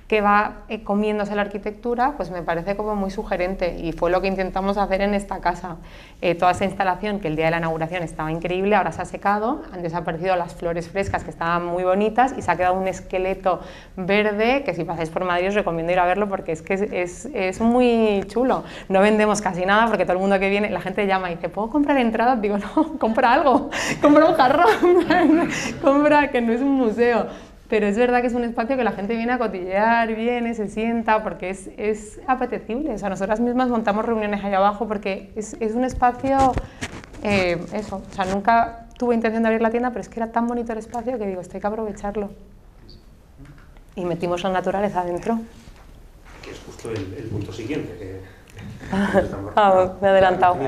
que va comiéndose la arquitectura, pues me parece como muy sugerente, y fue lo que intentamos hacer en esta casa. Toda esa instalación, que el día de la inauguración estaba increíble, ahora se ha secado, han desaparecido las flores frescas que estaban muy bonitas y se ha quedado un esqueleto verde que si pasáis por Madrid os recomiendo ir a verlo porque es que es muy chulo. No vendemos casi nada porque todo el mundo que viene, la gente llama y dice, ¿puedo comprar entradas? Digo, no, compra algo, compra un jarrón, compra, que no es un museo. Pero es verdad que es un espacio que la gente viene a cotillear, viene, se sienta, porque es apetecible. O sea, nosotras mismas montamos reuniones allá abajo porque es un espacio, eso, o sea, nunca tuve intención de abrir la tienda, pero es que era tan bonito el espacio que digo, esto hay que aprovecharlo. Y metimos la naturaleza adentro. Que es justo el punto siguiente, que me he adelantado.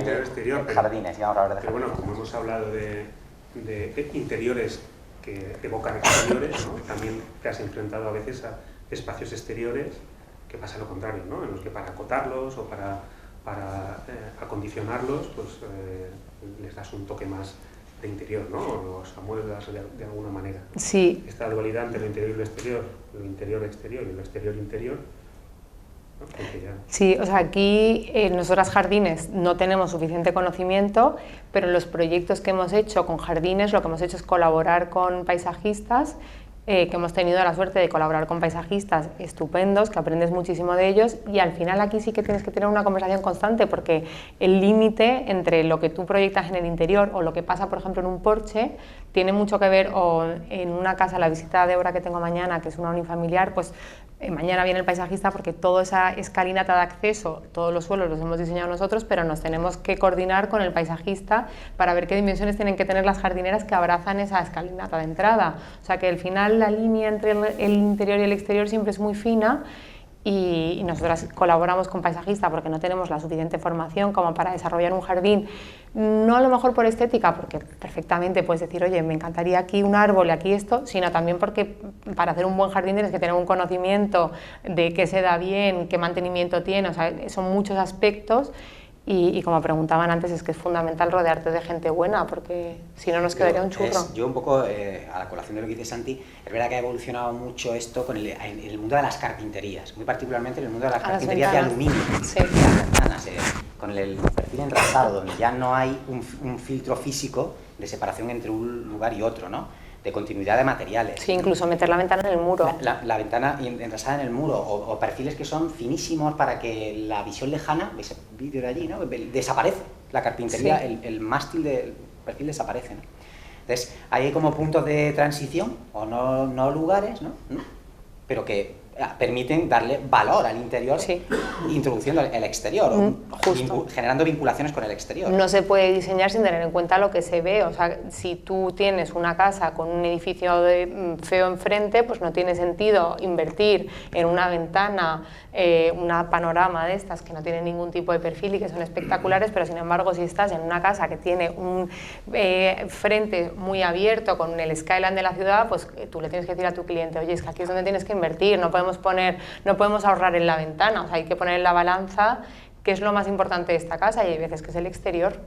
Jardines, ya ahora pero bueno, como hemos hablado de interiores que evocan exteriores, ¿no? También te has enfrentado a veces a espacios exteriores que pasa lo contrario, ¿no? En los que para acotarlos o para acondicionarlos, pues les das un toque más de interior, ¿no? O los amueblas de alguna manera. Sí. Esta dualidad entre lo interior y lo exterior exterior y lo exterior interior, ¿no? Porque ya... Sí, o sea, aquí nosotras jardines no tenemos suficiente conocimiento, pero en los proyectos que hemos hecho con jardines lo que hemos hecho es colaborar con paisajistas, que hemos tenido la suerte de colaborar con paisajistas estupendos, que aprendes muchísimo de ellos, y al final aquí sí que tienes que tener una conversación constante, porque el límite entre lo que tú proyectas en el interior o lo que pasa, por ejemplo, en un porche, tiene mucho que ver, o en una casa, la visita de obra que tengo mañana, que es una unifamiliar, pues mañana viene el paisajista porque toda esa escalinata de acceso, todos los suelos los hemos diseñado nosotros, pero nos tenemos que coordinar con el paisajista para ver qué dimensiones tienen que tener las jardineras que abrazan esa escalinata de entrada. O sea que al final la línea entre el interior y el exterior siempre es muy fina, y nosotras colaboramos con paisajistas porque no tenemos la suficiente formación como para desarrollar un jardín, no a lo mejor por estética, porque perfectamente puedes decir, oye, me encantaría aquí un árbol y aquí esto, sino también porque para hacer un buen jardín tienes que tener un conocimiento de qué se da bien, qué mantenimiento tiene, o sea, son muchos aspectos. Y como preguntaban antes, es que es fundamental rodearte de gente buena, porque si no nos quedaría un churro. Yo un poco, a la colación de lo que dice Santi, es verdad que ha evolucionado mucho esto en el mundo de las carpinterías, muy particularmente en el mundo de las carpinterías de aluminio, sí. Las ventanas, con el perfil enrasado, donde ya no hay un filtro físico de separación entre un lugar y otro, ¿no? De continuidad de materiales. Sí, incluso meter la ventana en el muro. La ventana enrasada en el muro, o perfiles que son finísimos para que la visión lejana, ese vídeo de allí, ¿no? Desaparece. La carpintería, sí. el mástil del perfil desaparece, ¿no? Entonces, hay como puntos de transición, o no lugares, ¿no? Pero que permiten darle valor al interior, sí. Introduciendo el exterior, generando vinculaciones con el exterior. No se puede diseñar sin tener en cuenta lo que se ve, o sea, si tú tienes una casa con un edificio feo enfrente, pues no tiene sentido invertir en una ventana, una panorama de estas que no tienen ningún tipo de perfil y que son espectaculares, pero sin embargo si estás en una casa que tiene un frente muy abierto con el skyline de la ciudad, pues tú le tienes que decir a tu cliente, oye, es que aquí es donde tienes que invertir, no podemos ahorrar en la ventana, o sea, hay que poner en la balanza qué es lo más importante de esta casa, y hay veces que es el exterior.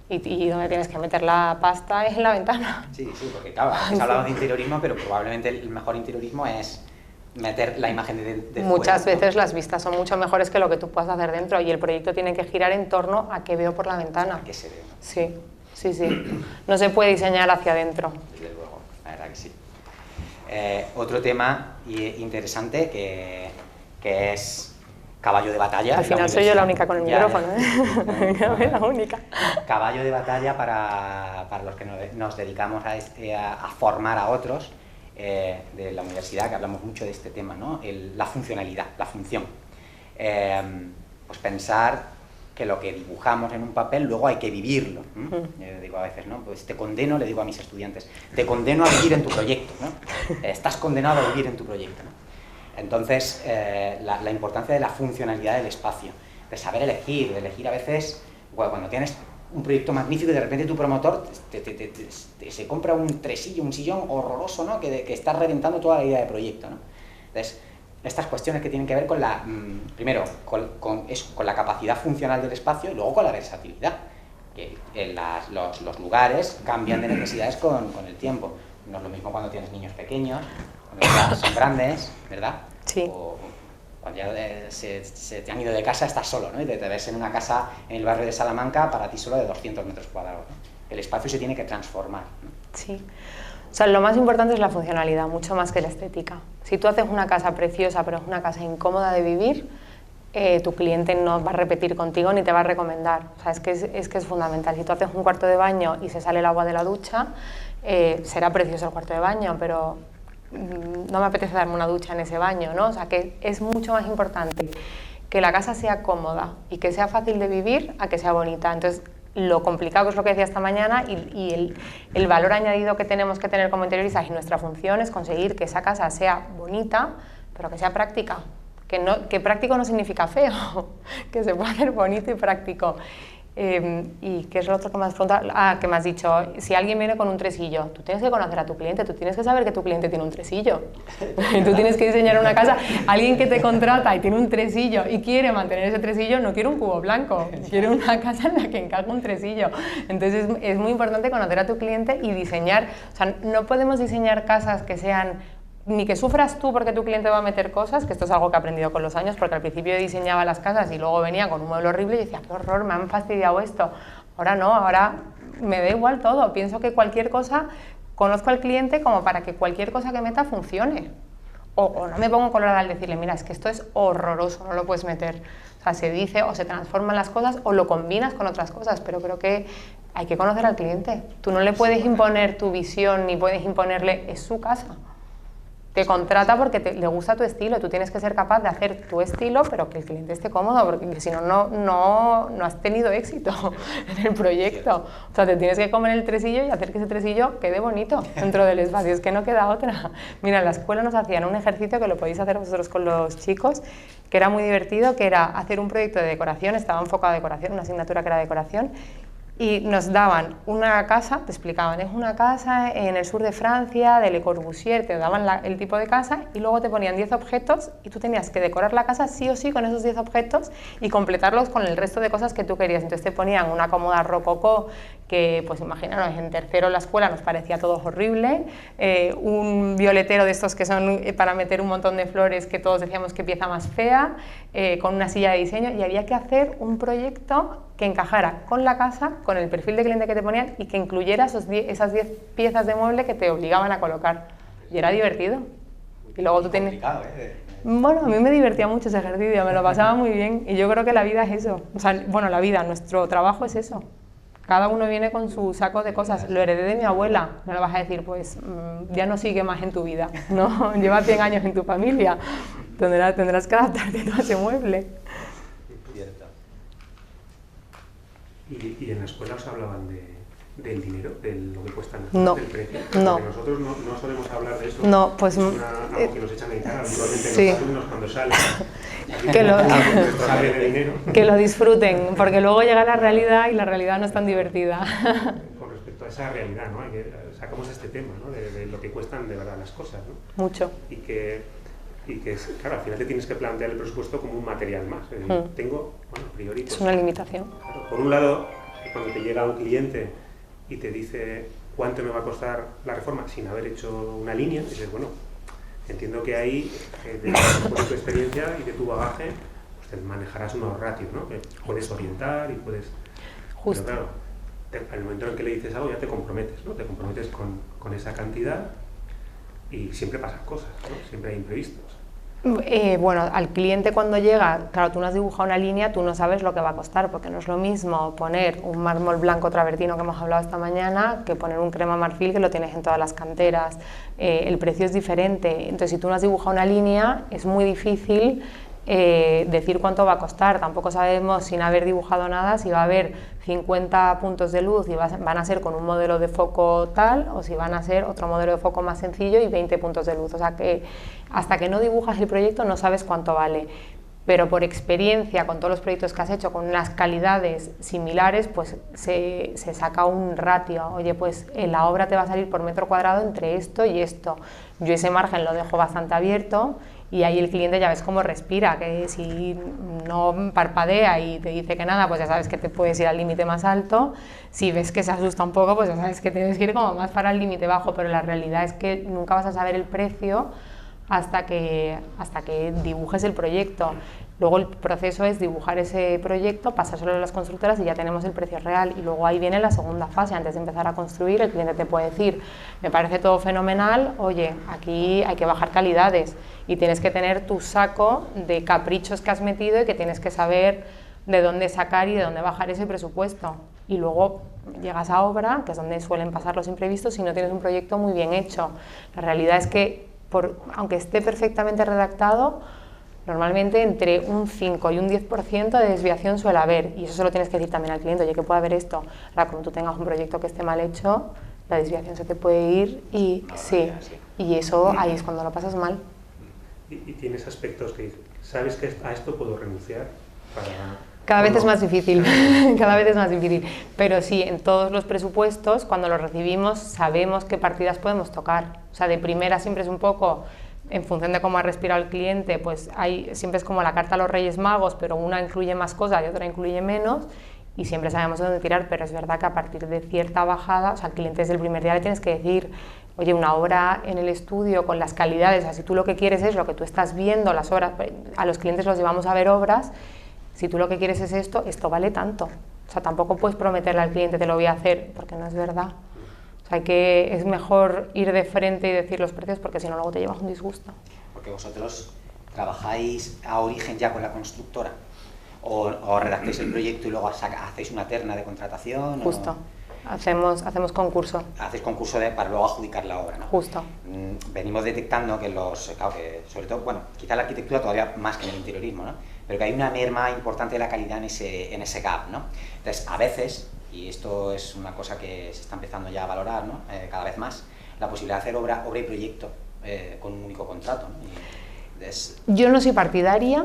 Y donde tienes que meter la pasta es en la ventana. Sí, porque claro, has hablado de interiorismo, pero probablemente el mejor interiorismo es meter la imagen de muchas fuera, veces, ¿no? Las vistas son mucho mejores que lo que tú puedas hacer dentro, y el proyecto tiene que girar en torno a qué veo por la ventana. A qué se ve, ¿no? Sí. No se puede diseñar hacia adentro. Desde luego, la verdad que sí. Otro tema interesante que es caballo de batalla. Al final soy yo la única con el micrófono, ¿eh? La única. Caballo de batalla para los que nos dedicamos a formar a otros de la universidad, que hablamos mucho de este tema, ¿no? La funcionalidad, la función. Pues pensar que lo que dibujamos en un papel luego hay que vivirlo. Yo digo a veces, ¿no? Pues le digo a mis estudiantes, te condeno a vivir en tu proyecto, ¿no? Estás condenado a vivir en tu proyecto, ¿no? Entonces, la importancia de la funcionalidad del espacio, de saber elegir, de elegir a veces, bueno, cuando tienes un proyecto magnífico y de repente tu promotor se compra un tresillo, un sillón horroroso, ¿no? Que está reventando toda la idea de proyecto, ¿no? Entonces, estas cuestiones que tienen que ver con primero, con la capacidad funcional del espacio, y luego con la versatilidad, que los lugares cambian de necesidades con el tiempo. No es lo mismo cuando tienes niños pequeños, cuando son grandes, ¿verdad? Sí. O cuando ya se te han ido de casa, estás solo, ¿no? Y te ves en una casa en el barrio de Salamanca para ti solo de 200 metros cuadrados, ¿no? El espacio se tiene que transformar, ¿no? Sí. O sea, lo más importante es la funcionalidad, mucho más que la estética. Si tú haces una casa preciosa, pero es una casa incómoda de vivir, tu cliente no va a repetir contigo ni te va a recomendar. O sea, es que es fundamental. Si tú haces un cuarto de baño y se sale el agua de la ducha, será precioso el cuarto de baño, pero no me apetece darme una ducha en ese baño, ¿no? O sea, que es mucho más importante que la casa sea cómoda y que sea fácil de vivir a que sea bonita. Entonces, lo complicado, que es lo que decía esta mañana, y el valor añadido que tenemos que tener como interioristas, y nuestra función es conseguir que esa casa sea bonita, pero que sea práctica. Que práctico no significa feo, que se puede hacer bonito y práctico. ¿Y qué es lo otro que me has preguntado? Que me has dicho, si alguien viene con un tresillo, tú tienes que conocer a tu cliente, tú tienes que saber que tu cliente tiene un tresillo. Tú tienes que diseñar una casa. Alguien que te contrata y tiene un tresillo y quiere mantener ese tresillo, no quiere un cubo blanco, quiere una casa en la que encaje un tresillo. Entonces es muy importante conocer a tu cliente y diseñar. O sea, no podemos diseñar casas que sean ni que sufras tú porque tu cliente va a meter cosas, que esto es algo que he aprendido con los años, porque al principio yo diseñaba las casas y luego venía con un mueble horrible y decía, qué horror, me han fastidiado esto. Ahora no, ahora me da igual todo, pienso que cualquier cosa, conozco al cliente como para que cualquier cosa que meta funcione. O no me pongo colorada al decirle, mira, es que esto es horroroso, no lo puedes meter. O sea, se dice o se transforman las cosas o lo combinas con otras cosas, pero creo que hay que conocer al cliente. Tú no le puedes imponer tu visión ni puedes imponerle, es su casa. Te contrata porque le gusta tu estilo, tú tienes que ser capaz de hacer tu estilo, pero que el cliente esté cómodo, porque si no, no has tenido éxito en el proyecto. O sea, te tienes que comer el tresillo y hacer que ese tresillo quede bonito dentro del espacio, es que no queda otra. Mira, en la escuela nos hacían un ejercicio que lo podéis hacer vosotros con los chicos, que era muy divertido, que era hacer un proyecto de decoración, estaba enfocado a decoración, una asignatura que era decoración, y nos daban una casa, te explicaban, es una casa en el sur de Francia, de Le Corbusier, te daban el tipo de casa y luego te ponían 10 objetos y tú tenías que decorar la casa sí o sí con esos 10 objetos y completarlos con el resto de cosas que tú querías. Entonces te ponían una cómoda rococó que, pues imaginaros, en tercero en la escuela nos parecía todo horrible, un violetero de estos que son para meter un montón de flores que todos decíamos que pieza más fea, con una silla de diseño, y había que hacer un proyecto que encajara con la casa, con el perfil de cliente que te ponían y que incluyera esas 10 piezas de mueble que te obligaban a colocar. Y era divertido. Y luego tú tenías... Bueno, a mí me divertía mucho ese ejercicio, me lo pasaba muy bien y yo creo que la vida es eso. O sea, bueno, la vida, nuestro trabajo es eso. Cada uno viene con su saco de cosas. Lo heredé de mi abuela. No le vas a decir, pues, ya no sigue más en tu vida, ¿no? Llevas 100 años en tu familia. Tendrás que adaptarte tú a ese mueble. ¿Y en la escuela os hablaban del dinero, de lo que cuestan, no, del precio? No. Porque nosotros no solemos hablar de eso. No, pues... Es algo que nos echan en cara habitualmente sí. los alumnos cuando salen. Que lo disfruten, porque luego llega la realidad y la realidad no es tan divertida. Con respecto a esa realidad, ¿no? Sacamos este tema, ¿no? De lo que cuestan de verdad las cosas, ¿no? Mucho. Y que claro, al final te tienes que plantear el presupuesto como un material más. Tengo, bueno, a priori... Pues, es una limitación. Claro, por un lado, cuando te llega un cliente y te dice cuánto me va a costar la reforma sin haber hecho una línea, dices, bueno, entiendo que ahí, de tu experiencia y de tu bagaje, pues te manejarás unos ratios, ¿no? Que puedes orientar y puedes... Justo. Pero claro, al momento en el que le dices algo ya te comprometes, ¿no? Te comprometes con esa cantidad y siempre pasan cosas, ¿no? Siempre hay imprevistos. Bueno, al cliente cuando llega, claro, tú no has dibujado una línea, tú no sabes lo que va a costar, porque no es lo mismo poner un mármol blanco travertino que hemos hablado esta mañana que poner un crema marfil que lo tienes en todas las canteras. El precio es diferente, entonces si tú no has dibujado una línea es muy difícil decir cuánto va a costar. Tampoco sabemos, sin haber dibujado nada, si va a haber 50 puntos de luz y van a ser con un modelo de foco tal, o si van a ser otro modelo de foco más sencillo y 20 puntos de luz. O sea que hasta que no dibujas el proyecto no sabes cuánto vale. Pero por experiencia, con todos los proyectos que has hecho, con unas calidades similares, pues se saca un ratio. Oye, pues la obra te va a salir por metro cuadrado entre esto y esto. Yo ese margen lo dejo bastante abierto y ahí el cliente ya ves cómo respira, que si no parpadea y te dice que nada, pues ya sabes que te puedes ir al límite más alto. Si ves que se asusta un poco, pues ya sabes que tienes que ir como más para el límite bajo, pero la realidad es que nunca vas a saber el precio hasta que dibujes el proyecto. Luego el proceso es dibujar ese proyecto, pasárselo a las constructoras y ya tenemos el precio real. Y luego ahí viene la segunda fase. Antes de empezar a construir, el cliente te puede decir, me parece todo fenomenal, oye, aquí hay que bajar calidades y tienes que tener tu saco de caprichos que has metido y que tienes que saber de dónde sacar y de dónde bajar ese presupuesto. Y luego llegas a obra, que es donde suelen pasar los imprevistos, si no tienes un proyecto muy bien hecho. La realidad es que, aunque esté perfectamente redactado, normalmente entre un 5 y un 10% de desviación suele haber, y eso se lo tienes que decir también al cliente, oye, que puede haber esto. Ahora, como tú tengas un proyecto que esté mal hecho, la desviación se te puede ir y y eso ahí es cuando lo pasas mal. ¿Y tienes aspectos que sabes que a esto puedo renunciar para...? Cada vez es más difícil, cada vez es más difícil, pero sí, en todos los presupuestos, cuando los recibimos, sabemos qué partidas podemos tocar. O sea, de primera siempre es un poco, en función de cómo ha respirado el cliente, pues siempre es como la carta a los Reyes Magos, pero una incluye más cosas y otra incluye menos, y siempre sabemos dónde tirar, pero es verdad que a partir de cierta bajada, o sea, al cliente desde el primer día le tienes que decir, oye, una obra en el estudio con las calidades, o sea, si tú lo que quieres es lo que tú estás viendo, las obras, a los clientes los llevamos a ver obras, si tú lo que quieres es esto vale tanto. O sea, tampoco puedes prometerle al cliente te lo voy a hacer, porque no es verdad. O sea, es mejor ir de frente y decir los precios, porque si no luego te llevas un disgusto. Porque vosotros trabajáis a origen ya con la constructora, o redactáis el proyecto y luego hacéis una terna de contratación. Justo. Hacemos concurso. Hacéis concurso para luego adjudicar la obra, ¿no? Justo. Venimos detectando que claro, que sobre todo, bueno, quizá la arquitectura todavía más que en el interiorismo, ¿no? Pero que hay una merma importante de la calidad en ese gap, ¿no? Entonces, a veces, y esto es una cosa que se está empezando ya a valorar, ¿no? Cada vez más, la posibilidad de hacer obra y proyecto con un único contrato, ¿no? Yo no soy partidaria,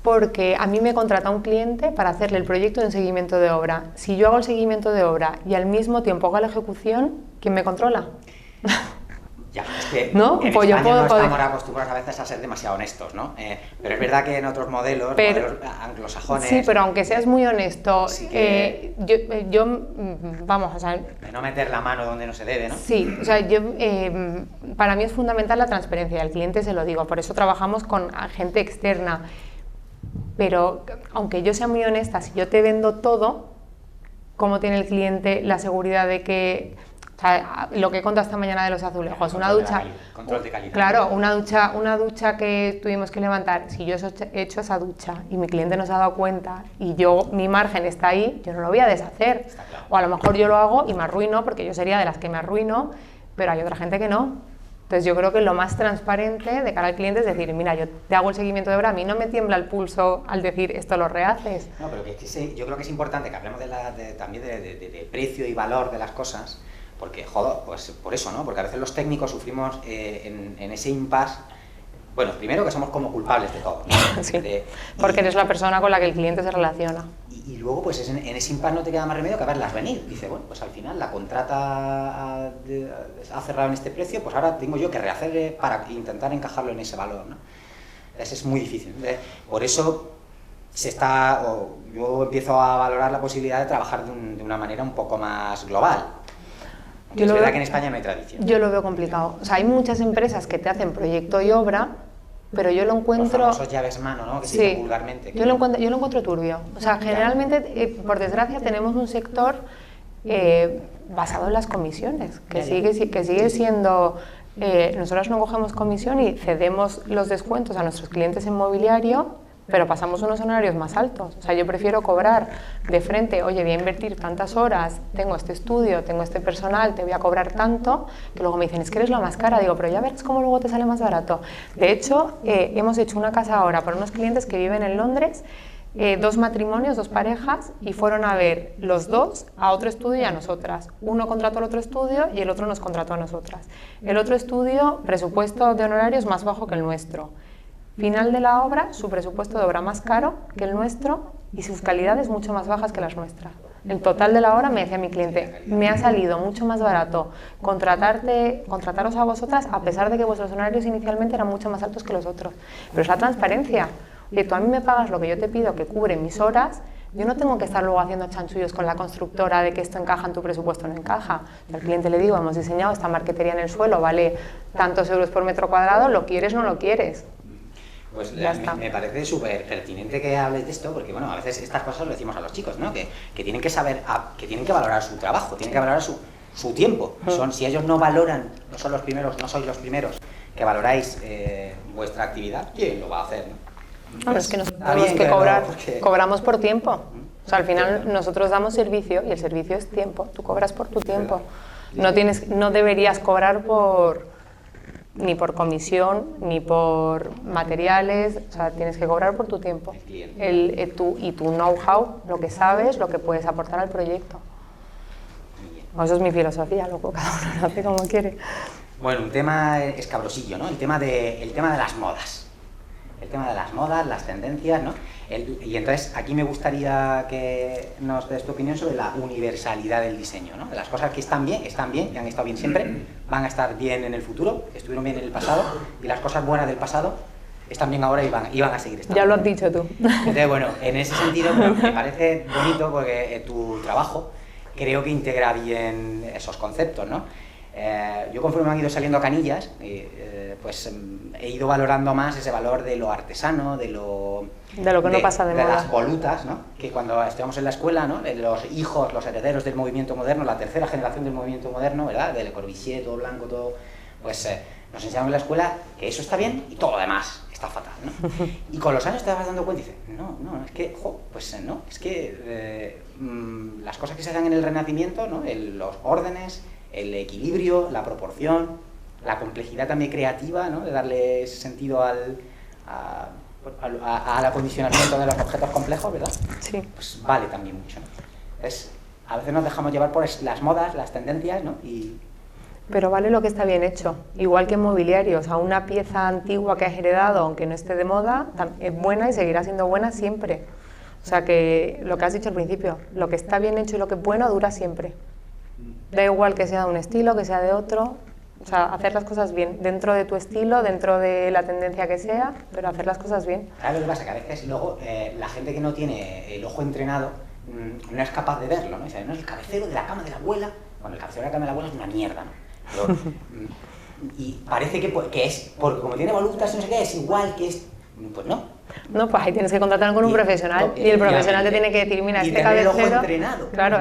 porque a mí me contrata un cliente para hacerle el proyecto en seguimiento de obra. Si yo hago el seguimiento de obra y al mismo tiempo hago la ejecución, ¿quién me controla? Ya, es que ¿no? En pues España no estamos acostumbrados a veces a ser demasiado honestos, ¿no? Pero es verdad que en otros modelos anglosajones... Sí, pero aunque seas muy honesto, sí vamos, o sea... De no meter la mano donde no se debe, ¿no? Sí, o sea, para mí es fundamental la transparencia, al cliente se lo digo, por eso trabajamos con gente externa. Pero aunque yo sea muy honesta, si yo te vendo todo, ¿cómo tiene el cliente la seguridad de que... O sea, lo que he contado esta mañana de los azulejos, una ducha... Control de calidad. Claro, una ducha que tuvimos que levantar, si yo he hecho esa ducha y mi cliente no se ha dado cuenta y mi margen está ahí, yo no lo voy a deshacer. Claro. O a lo mejor yo lo hago y me arruino, porque yo sería de las que me arruino, pero hay otra gente que no. Entonces yo creo que lo más transparente de cara al cliente es decir, mira, yo te hago el seguimiento de obra, a mí no me tiembla el pulso al decir esto lo rehaces. No, pero yo creo que es importante que hablemos también de precio y valor de las cosas, porque, joder, pues por eso, ¿no? Porque a veces los técnicos sufrimos en ese impasse. Bueno, primero que somos como culpables de todo, ¿no? Sí, porque eres la persona con la que el cliente se relaciona. Y luego, pues en ese impasse no te queda más remedio que verlas venir. Dice, bueno, pues al final la contrata ha cerrado en este precio, pues ahora tengo yo que rehacer para intentar encajarlo en ese valor, ¿no? Es muy difícil. Por eso yo empiezo a valorar la posibilidad de trabajar de una manera un poco más global. Es verdad que en España no hay tradición. Yo lo veo complicado. O sea, hay muchas empresas que te hacen proyecto y obra, pero yo lo encuentro... Los famosos llaves mano, ¿no? Que se dice vulgarmente. Yo lo encuentro turbio. O sea, generalmente, por desgracia, tenemos un sector basado en las comisiones, que sigue siendo... nosotros no cogemos comisión y cedemos los descuentos a nuestros clientes en mobiliario, pero pasamos unos honorarios más altos. O sea, yo prefiero cobrar de frente, oye, voy a invertir tantas horas, tengo este estudio, tengo este personal, te voy a cobrar tanto, que luego me dicen, es que eres la más cara. Digo, pero ya verás cómo luego te sale más barato. De hecho, hemos hecho una casa ahora para unos clientes que viven en Londres, 2 matrimonios, 2 parejas, y fueron a ver los 2 a otro estudio y a nosotras. Uno contrató al otro estudio y el otro nos contrató a nosotras. El otro estudio, presupuesto de honorarios más bajo que el nuestro. Final de la obra, su presupuesto de obra más caro que el nuestro y sus calidades mucho más bajas que las nuestras. El total de la obra, me decía mi cliente, me ha salido mucho más barato contrataros a vosotras, a pesar de que vuestros honorarios inicialmente eran mucho más altos que los otros. Pero es la transparencia. Oye, tú a mí me pagas lo que yo te pido que cubre mis horas, yo no tengo que estar luego haciendo chanchullos con la constructora de que esto encaja en tu presupuesto, no encaja. Al cliente le digo, hemos diseñado esta marquetería en el suelo, vale tantos euros por metro cuadrado, ¿lo quieres o no lo quieres? Pues me parece súper pertinente que hables de esto, porque bueno, a veces estas cosas lo decimos a los chicos, ¿no? Que tienen que saber, que tienen que valorar su trabajo, tienen que valorar su tiempo. Si ellos no valoran, no son los primeros, no sois los primeros que valoráis vuestra actividad, ¿quién lo va a hacer, no? Bueno, es que nosotros tenemos que cobramos por tiempo. O sea, al final nosotros damos servicio y el servicio es tiempo. Tú cobras por tu tiempo. No deberías cobrar ni por comisión, ni por materiales. O sea, tienes que cobrar por tu tiempo. Y tu know-how, lo que sabes, lo que puedes aportar al proyecto. Eso es mi filosofía, luego cada uno lo hace como quiere. Bueno, un tema escabrosillo, ¿no? El tema de las modas. El tema de las modas, las tendencias, ¿no? Y entonces aquí me gustaría que nos des tu opinión sobre la universalidad del diseño, ¿no? De las cosas que están bien, y han estado bien siempre, van a estar bien en el futuro, estuvieron bien en el pasado, y las cosas buenas del pasado están bien ahora y van a seguir estando. Ya lo has dicho tú. Entonces, bueno, en ese sentido me parece bonito porque tu trabajo creo que integra bien esos conceptos, ¿no? Yo conforme me han ido saliendo canillas, pues he ido valorando más ese valor de lo artesano, de lo que no pasa de moda. Las volutas, ¿no? Que cuando estábamos en la escuela, ¿no? Los hijos, los herederos del movimiento moderno, la tercera generación del movimiento moderno, ¿verdad? De Le Corbusier, todo blanco, todo, pues nos enseñaron en la escuela que eso está bien y todo lo demás está fatal, ¿no? Y con los años te vas dando cuenta y dices, no, es que, no, es que las cosas que se dan en el Renacimiento, ¿no? Los órdenes, el equilibrio, la proporción, la complejidad también creativa, ¿no? De darle ese sentido al acondicionamiento de los objetos complejos, ¿verdad? Sí. Pues vale también mucho, ¿no? Entonces, a veces nos dejamos llevar por las modas, las tendencias, ¿no? Pero vale lo que está bien hecho, igual que en mobiliario, o sea, una pieza antigua que has heredado, aunque no esté de moda, es buena y seguirá siendo buena siempre. O sea, que lo que has dicho al principio, lo que está bien hecho y lo que es bueno dura siempre. Da igual que sea de un estilo, que sea de otro, o sea, hacer las cosas bien, dentro de tu estilo, dentro de la tendencia que sea, pero hacer las cosas bien. Claro, lo que pasa que a veces luego la gente que no tiene el ojo entrenado no es capaz de verlo, ¿no? Dice, no, el cabecero de la cama de la abuela, bueno, el cabecero de la cama de la abuela es una mierda, ¿no? Pero, y parece que es, porque como tiene volutas, no sé qué, es igual que es, pues no. No, pues ahí tienes que contratar con un profesional y el profesional te tiene que decir, mira, este cabecero, el ojo entrenado, claro,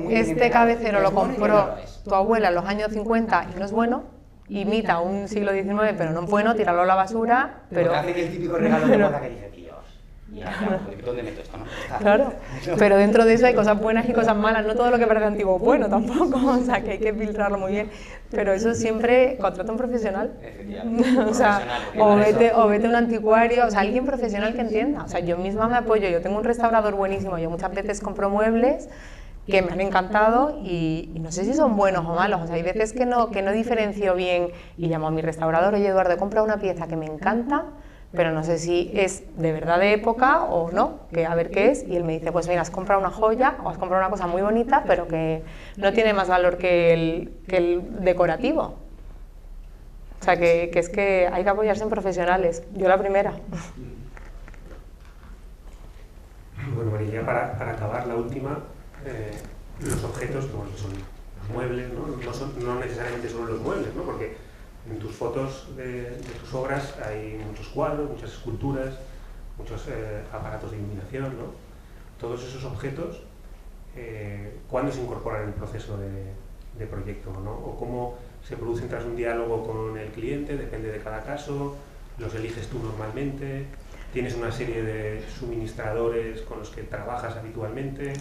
este cabecero lo compró tu abuela en los años 50 y no es bueno, imita un siglo XIX pero no es bueno, tíralo a la basura, pero hace que el típico regalo de boda que dice, Dios, ¿dónde meto esto, no? Claro, pero dentro de eso hay cosas buenas y cosas malas, no todo lo que parece antiguo es bueno tampoco, o sea, que hay que filtrarlo muy bien, pero eso siempre contrata un profesional, o sea, o vete a un anticuario, o sea, alguien profesional que entienda, o sea, yo misma me apoyo, yo tengo un restaurador buenísimo, yo muchas veces compro muebles que me han encantado y no sé si son buenos o malos, o sea, hay veces que no diferencio bien y llamo a mi restaurador, oye Eduardo, he comprado una pieza que me encanta, pero no sé si es de verdad de época o no, que a ver qué es, y él me dice, pues mira, has comprado una joya o has comprado una cosa muy bonita, pero que no tiene más valor que el decorativo. O sea, que es que hay que apoyarse en profesionales, yo la primera. Bueno, María, para acabar la última, los objetos, que bueno, son los muebles, ¿no? No necesariamente solo los muebles, ¿no? Porque en tus fotos de tus obras hay muchos cuadros, muchas esculturas, muchos aparatos de iluminación, ¿no? Todos esos objetos, ¿cuándo se incorporan en el proceso de proyecto, ¿no? O cómo se producen tras un diálogo con el cliente, depende de cada caso, los eliges tú normalmente, tienes una serie de suministradores con los que trabajas habitualmente.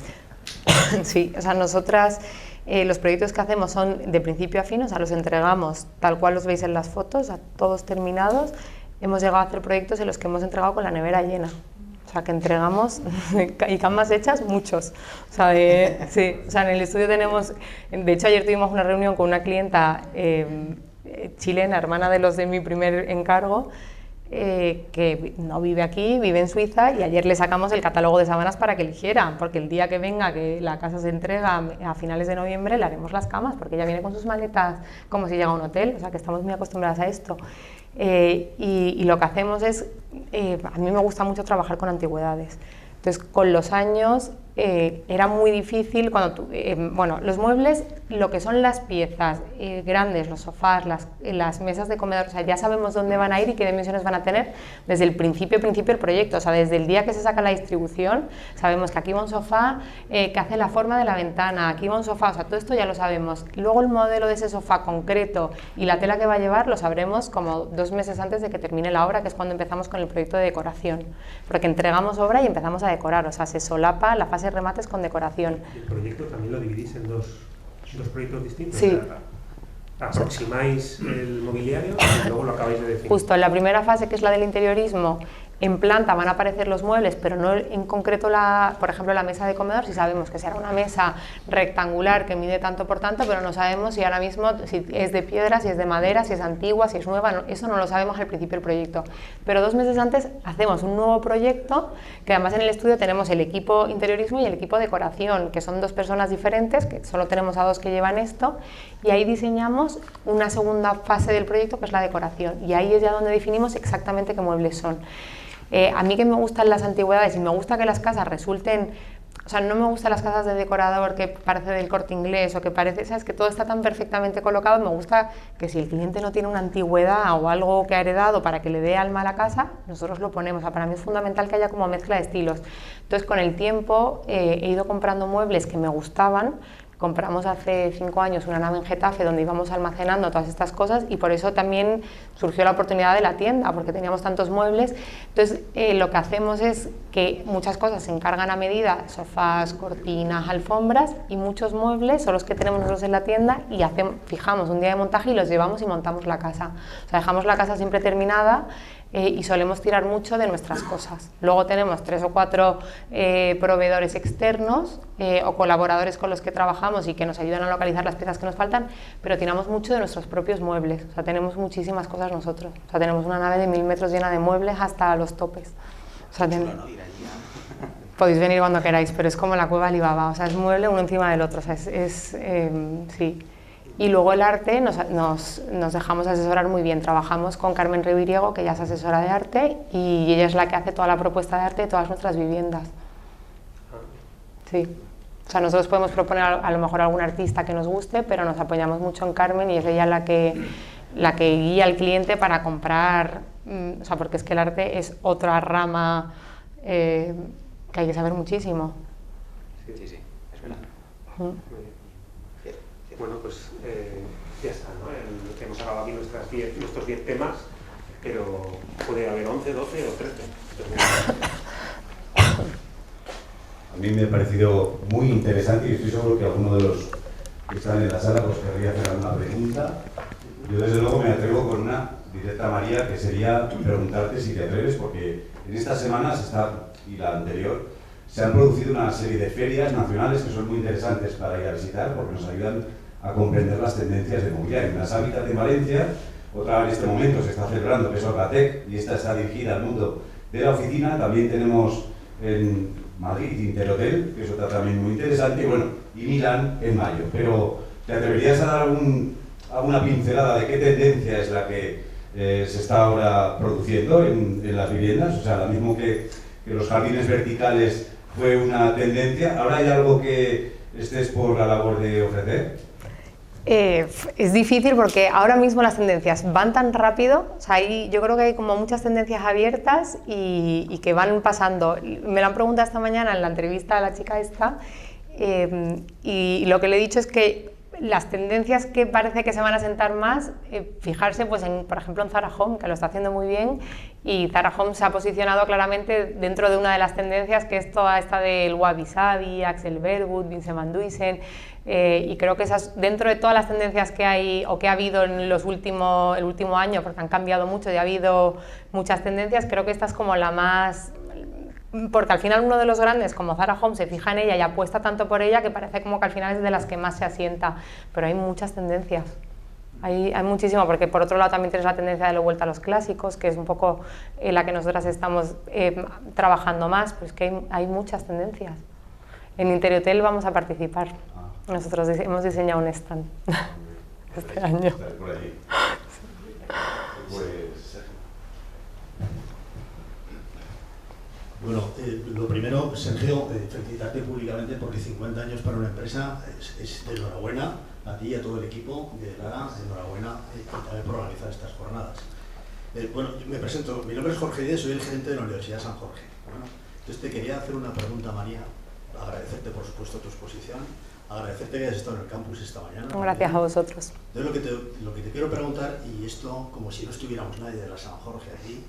Sí, o sea, nosotras los proyectos que hacemos son de principio a fin, o sea, los entregamos tal cual los veis en las fotos, a todos terminados. Hemos llegado a hacer proyectos en los que hemos entregado con la nevera llena, o sea, que entregamos y camas hechas, muchos. O sea, sí, o sea, en el estudio tenemos, de hecho ayer tuvimos una reunión con una clienta chilena, hermana de los de mi primer encargo, que no vive aquí, vive en Suiza, y ayer le sacamos el catálogo de sábanas para que eligiera, porque el día que venga, que la casa se entrega a finales de noviembre, le haremos las camas, porque ella viene con sus maletas como si llega a un hotel, o sea que estamos muy acostumbradas a esto. Y lo que hacemos es, a mí me gusta mucho trabajar con antigüedades, entonces con los años era muy difícil cuando bueno, los muebles, lo que son las piezas grandes, los sofás, las mesas de comedor, o sea, ya sabemos dónde van a ir y qué dimensiones van a tener desde el principio del proyecto, o sea, desde el día que se saca la distribución, sabemos que aquí va un sofá que hace la forma de la ventana, aquí va un sofá, o sea, todo esto ya lo sabemos. Luego el modelo de ese sofá concreto y la tela que va a llevar lo sabremos como 2 meses antes de que termine la obra, que es cuando empezamos con el proyecto de decoración, porque entregamos obra y empezamos a decorar, o sea, se solapa la fase de remates con decoración. ¿El proyecto también lo dividís en dos proyectos distintos? Sí. O sea, aproximáis el mobiliario y luego lo acabáis de definir. Justo en la primera fase, que es la del interiorismo, en planta van a aparecer los muebles, pero no en concreto, por ejemplo, la mesa de comedor, si sabemos que será una mesa rectangular que mide tanto por tanto, pero no sabemos si ahora mismo si es de piedra, si es de madera, si es antigua, si es nueva, eso no lo sabemos al principio del proyecto. Pero 2 meses antes hacemos un nuevo proyecto, que además en el estudio tenemos el equipo interiorismo y el equipo decoración, que son 2 personas diferentes, que solo tenemos a 2 que llevan esto, y ahí diseñamos una segunda fase del proyecto, que es la decoración, y ahí es ya donde definimos exactamente qué muebles son. A mí que me gustan las antigüedades y me gusta que las casas resulten O sea, no me gustan las casas de decorador que parece del Corte Inglés o que parece, ¿sabes? Que todo está tan perfectamente colocado. Me gusta que si el cliente no tiene una antigüedad o algo que ha heredado para que le dé alma a la casa, nosotros lo ponemos. O sea, para mí es fundamental que haya como mezcla de estilos. Entonces, con el tiempo he ido comprando muebles que me gustaban. Compramos hace 5 años una nave en Getafe donde íbamos almacenando todas estas cosas y por eso también surgió la oportunidad de la tienda, porque teníamos tantos muebles. Entonces, lo que hacemos es que muchas cosas se encargan a medida, sofás, cortinas, alfombras, y muchos muebles son los que tenemos nosotros en la tienda y fijamos un día de montaje y los llevamos y montamos la casa. O sea, dejamos la casa siempre terminada. Y solemos tirar mucho de nuestras cosas. Luego tenemos 3 o 4 proveedores externos o colaboradores con los que trabajamos y que nos ayudan a localizar las piezas que nos faltan, pero tiramos mucho de nuestros propios muebles. O sea, tenemos muchísimas cosas nosotros. O sea, tenemos una nave de 1000 metros llena de muebles hasta los topes. O sea, podéis venir cuando queráis, pero es como la cueva Alibaba. O sea, es mueble uno encima del otro. O sea, sí. Y luego el arte nos dejamos asesorar muy bien. Trabajamos con Carmen Reviriego, que ella es asesora de arte, y ella es la que hace toda la propuesta de arte de todas nuestras viviendas. Sí. O sea, nosotros podemos proponer a lo mejor a algún artista que nos guste, pero nos apoyamos mucho en Carmen y es ella la que guía al cliente para comprar. O sea, porque es que el arte es otra rama que hay que saber muchísimo. Sí, es verdad. Bueno, pues ya está, ¿no? Hemos acabado aquí nuestros 10 temas, pero puede haber 11, 12 o 13. A mí me ha parecido muy interesante y estoy seguro que alguno de los que están en la sala pues querría hacer alguna pregunta. Yo desde luego me atrevo con una directa, María, que sería preguntarte si te atreves, porque en estas semanas y la anterior se han producido una serie de ferias nacionales que son muy interesantes para ir a visitar porque nos ayudan a comprender las tendencias de mobiliario. En las Hábitat de Valencia, otra en este momento se está celebrando, que es Orgatec, y esta está dirigida al mundo de la oficina. También tenemos en Madrid Interhotel, que es otra también muy interesante, y Milán en mayo. Pero, ¿te atreverías a dar alguna pincelada de qué tendencia es la que se está ahora produciendo en las viviendas? O sea, lo mismo que los jardines verticales fue una tendencia, ¿ahora hay algo que estés por la labor de ofrecer? Es difícil porque ahora mismo las tendencias van tan rápido, o sea, yo creo que hay como muchas tendencias abiertas y que van pasando. Me lo han preguntado esta mañana en la entrevista a la chica esta y lo que le he dicho es que las tendencias que parece que se van a sentar más, fijarse pues por ejemplo en Zara Home, que lo está haciendo muy bien, y Zara Home se ha posicionado claramente dentro de una de las tendencias que es toda esta del Wabi Sabi, Axel Berwood, Vincent Van Duysen, y creo que esas, dentro de todas las tendencias que hay o que ha habido en el último año, porque han cambiado mucho y ha habido muchas tendencias, creo que esta es como la más... Porque al final uno de los grandes, como Zara Home, se fija en ella y apuesta tanto por ella que parece como que al final es de las que más se asienta, pero hay muchas tendencias, hay muchísimo, porque por otro lado también tienes la tendencia de la vuelta a los clásicos, que es un poco la que nosotras estamos trabajando más, pues que hay muchas tendencias. En Interhotel vamos a participar, nosotros hemos diseñado un stand este año. Bueno, lo primero, Sergio, felicitarte públicamente porque 50 años para una empresa es de enhorabuena a ti y a todo el equipo de Lara, enhorabuena y también por organizar estas jornadas. Bueno, yo me presento, mi nombre es Jorge Díez, soy el gerente de la Universidad San Jorge. Bueno, entonces te quería hacer una pregunta, María, agradecerte por supuesto tu exposición, agradecerte que hayas estado en el campus esta mañana. Gracias a vosotros. Entonces lo que te quiero preguntar, y esto como si no estuviéramos nadie de la San Jorge aquí,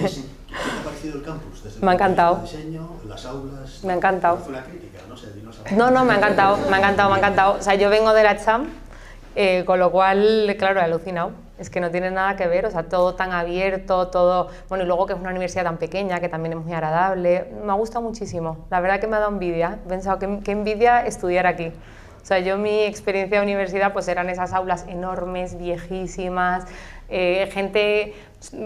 es ¿qué te ha parecido el campus? Desde me ha encantado. El diseño, las aulas... Me ha encantado. Fue una crítica, no sé, dinos algo. No, me ha encantado. O sea, yo vengo de la CHAM, con lo cual, claro, he alucinado. Es que no tiene nada que ver, o sea, todo tan abierto, todo... Bueno, y luego que es una universidad tan pequeña, que también es muy agradable. Me ha gustado muchísimo. La verdad que me ha dado envidia. He pensado que envidia estudiar aquí. O sea, yo mi experiencia de universidad pues eran esas aulas enormes, viejísimas,